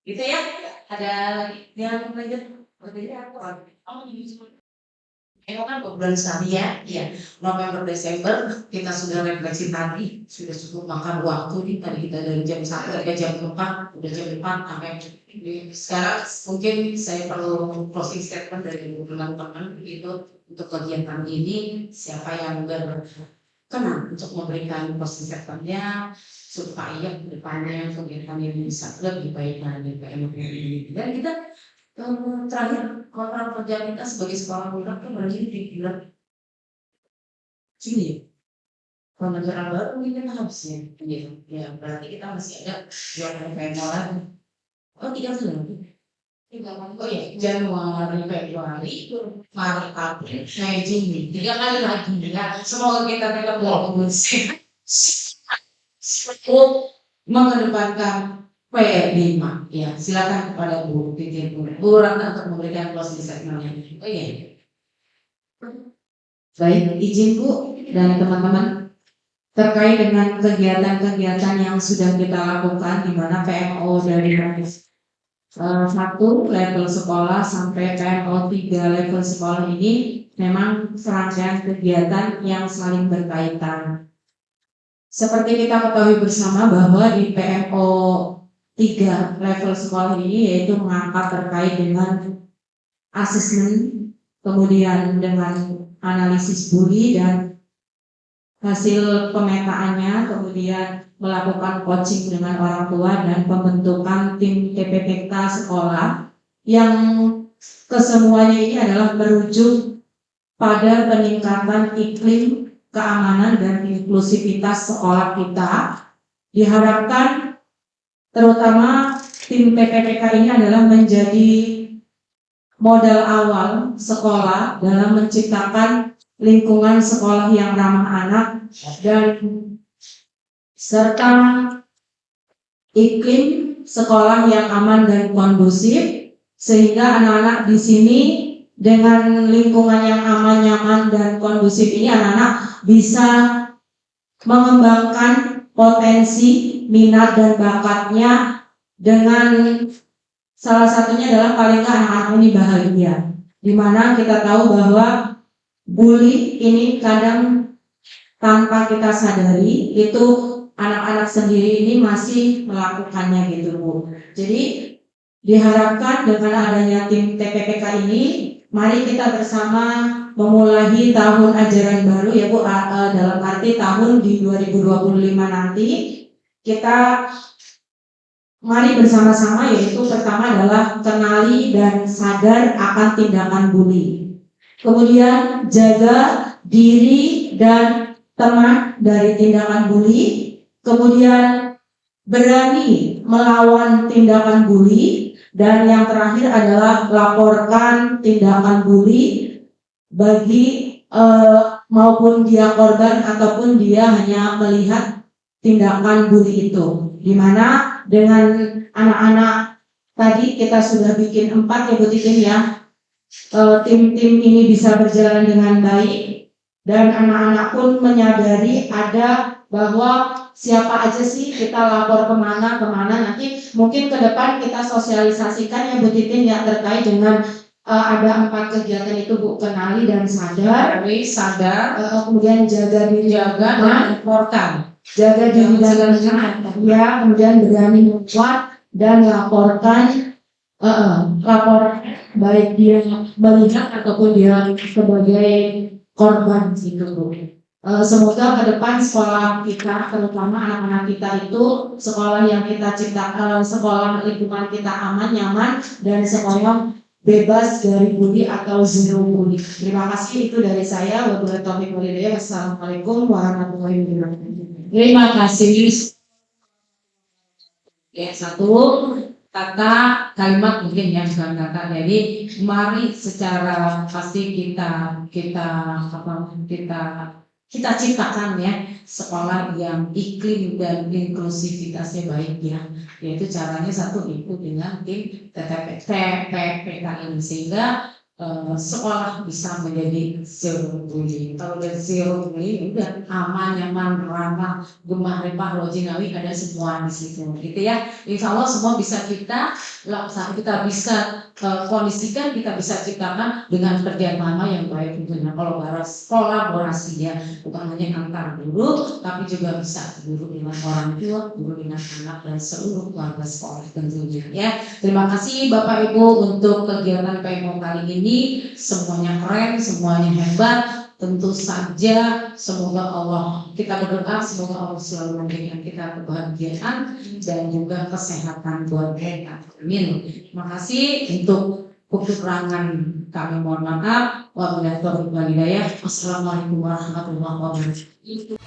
gitu ya ada lagi yang lanjut berbeda apa kan bulan sekali ya November Desember kita sudah refleksi tadi sudah cukup makan waktu nih tadi kita dari jam 1 sampai jam 4 udah jam 4 sampai sekarang mungkin saya perlu closing statement dari teman-teman gitu untuk kegiatan ini siapa yang berkenan untuk memberikan closing statementnya supaya kedepannya kegiatan ini bisa lebih baik dari PMUI dan kita terakhir kontrak kerja kita sebagai sekolah produk kan berarti di bulan Juni kalau negara baru mungkin kita habisnya gitu ya berarti kita masih ada 2 November lagi 3 bulan Oh ya, Januari, Februari, Maret, April, Mei, Juni. 3 kali lagi ya. Semoga kita tetap berfungsi untuk mengedepankan P5 ya. Silakan kepada Bu Titin Bu Ratna untuk memberikan closing statement-nya. Oh iya. Baik, izin Bu dan teman-teman terkait dengan kegiatan-kegiatan yang sudah kita lakukan di mana PMO dari 1 level sekolah sampai PMO 3 level sekolah ini memang serangkaian kegiatan yang saling berkaitan. Seperti kita ketahui bersama bahwa di PMO 3 level sekolah ini yaitu mengangkat terkait dengan asesmen, kemudian dengan analisis bully dan hasil pemetaannya, kemudian melakukan coaching dengan orang tua dan pembentukan tim TPPK sekolah yang kesemuanya ini adalah merujuk pada peningkatan iklim keamanan dan inklusivitas sekolah kita. Diharapkan terutama tim TPPK ini adalah menjadi modal awal sekolah dalam menciptakan lingkungan sekolah yang ramah anak dan serta iklim sekolah yang aman dan kondusif sehingga anak-anak di sini dengan lingkungan yang aman, nyaman dan kondusif ini anak-anak bisa mengembangkan potensi, minat dan bakatnya dengan salah satunya adalah paling nggak anak-anak ini bahagia. Dimana kita tahu bahwa bully ini kadang tanpa kita sadari itu anak-anak sendiri ini masih melakukannya gitu Bu. Jadi diharapkan dengan adanya tim TPPK ini, mari kita bersama memulai tahun ajaran baru ya Bu, dalam arti tahun di 2025 nanti kita mari bersama-sama yaitu pertama adalah kenali dan sadar akan tindakan bully. Kemudian jaga diri dan teman dari tindakan bully, kemudian berani melawan tindakan bully, dan yang terakhir adalah laporkan tindakan bully bagi maupun dia korban ataupun dia hanya melihat tindakan bully itu. Dimana dengan anak-anak tadi kita sudah bikin 4 ya Bu Titin ya, tim-tim ini bisa berjalan dengan baik. Dan anak-anak pun menyadari ada bahwa siapa aja sih kita lapor kemana nanti mungkin ke depan kita sosialisasikan ya Bu Titin ya terkait dengan ada 4 kegiatan itu Bu, kenali dan sadar, kemudian jaga diri dan laporkan, jaga diri dan ya, kemudian berani membuat dan laporkan, lapor baik dia melihat ataupun dia sebagai korban gitu Bu. Semoga ke depan sekolah kita, terutama anak-anak kita itu sekolah yang kita ciptakan, sekolah lingkungan kita aman, nyaman dan sekolah bebas dari bully atau zero bully. Terima kasih, itu dari saya. Wassalamualaikum warahmatullahi wabarakatuh. Terima kasih. Ya, 1 kata kalimat mungkin ya, bukan kata. Jadi mari secara pasti kita ciptakan ya sekolah yang iklim dan inklusivitasnya baik ya. Yaitu caranya 1 ikut dengan tim TPPK ini sehingga sekolah bisa menjadi zero bullying. Kalau udah zero bullying udah aman, nyaman, ramah, gemah, rempah, lojinawi ada semua di situ gitu ya. Insya Allah semua bisa kita bisa kondisikan, kita bisa ciptakan dengan kerjasama yang baik tentunya. Kolaborasi ya, bukan hanya antar guru tapi juga bisa guru dengan orang tua, guru dengan anak dan seluruh keluarga sekolah tentunya ya. Terima kasih Bapak Ibu untuk kegiatan PMO kali ini. Semuanya keren, semuanya hebat. Tentu saja semoga Allah, kita berdoa semoga Allah selalu memberikan kita kebahagiaan dan juga kesehatan buat kita. Amin. Terima kasih untuk kekurangan kami, mohon maaf. Wabillahi taufiq wal hidayah. Wassalamualaikum warahmatullahi wabarakatuh.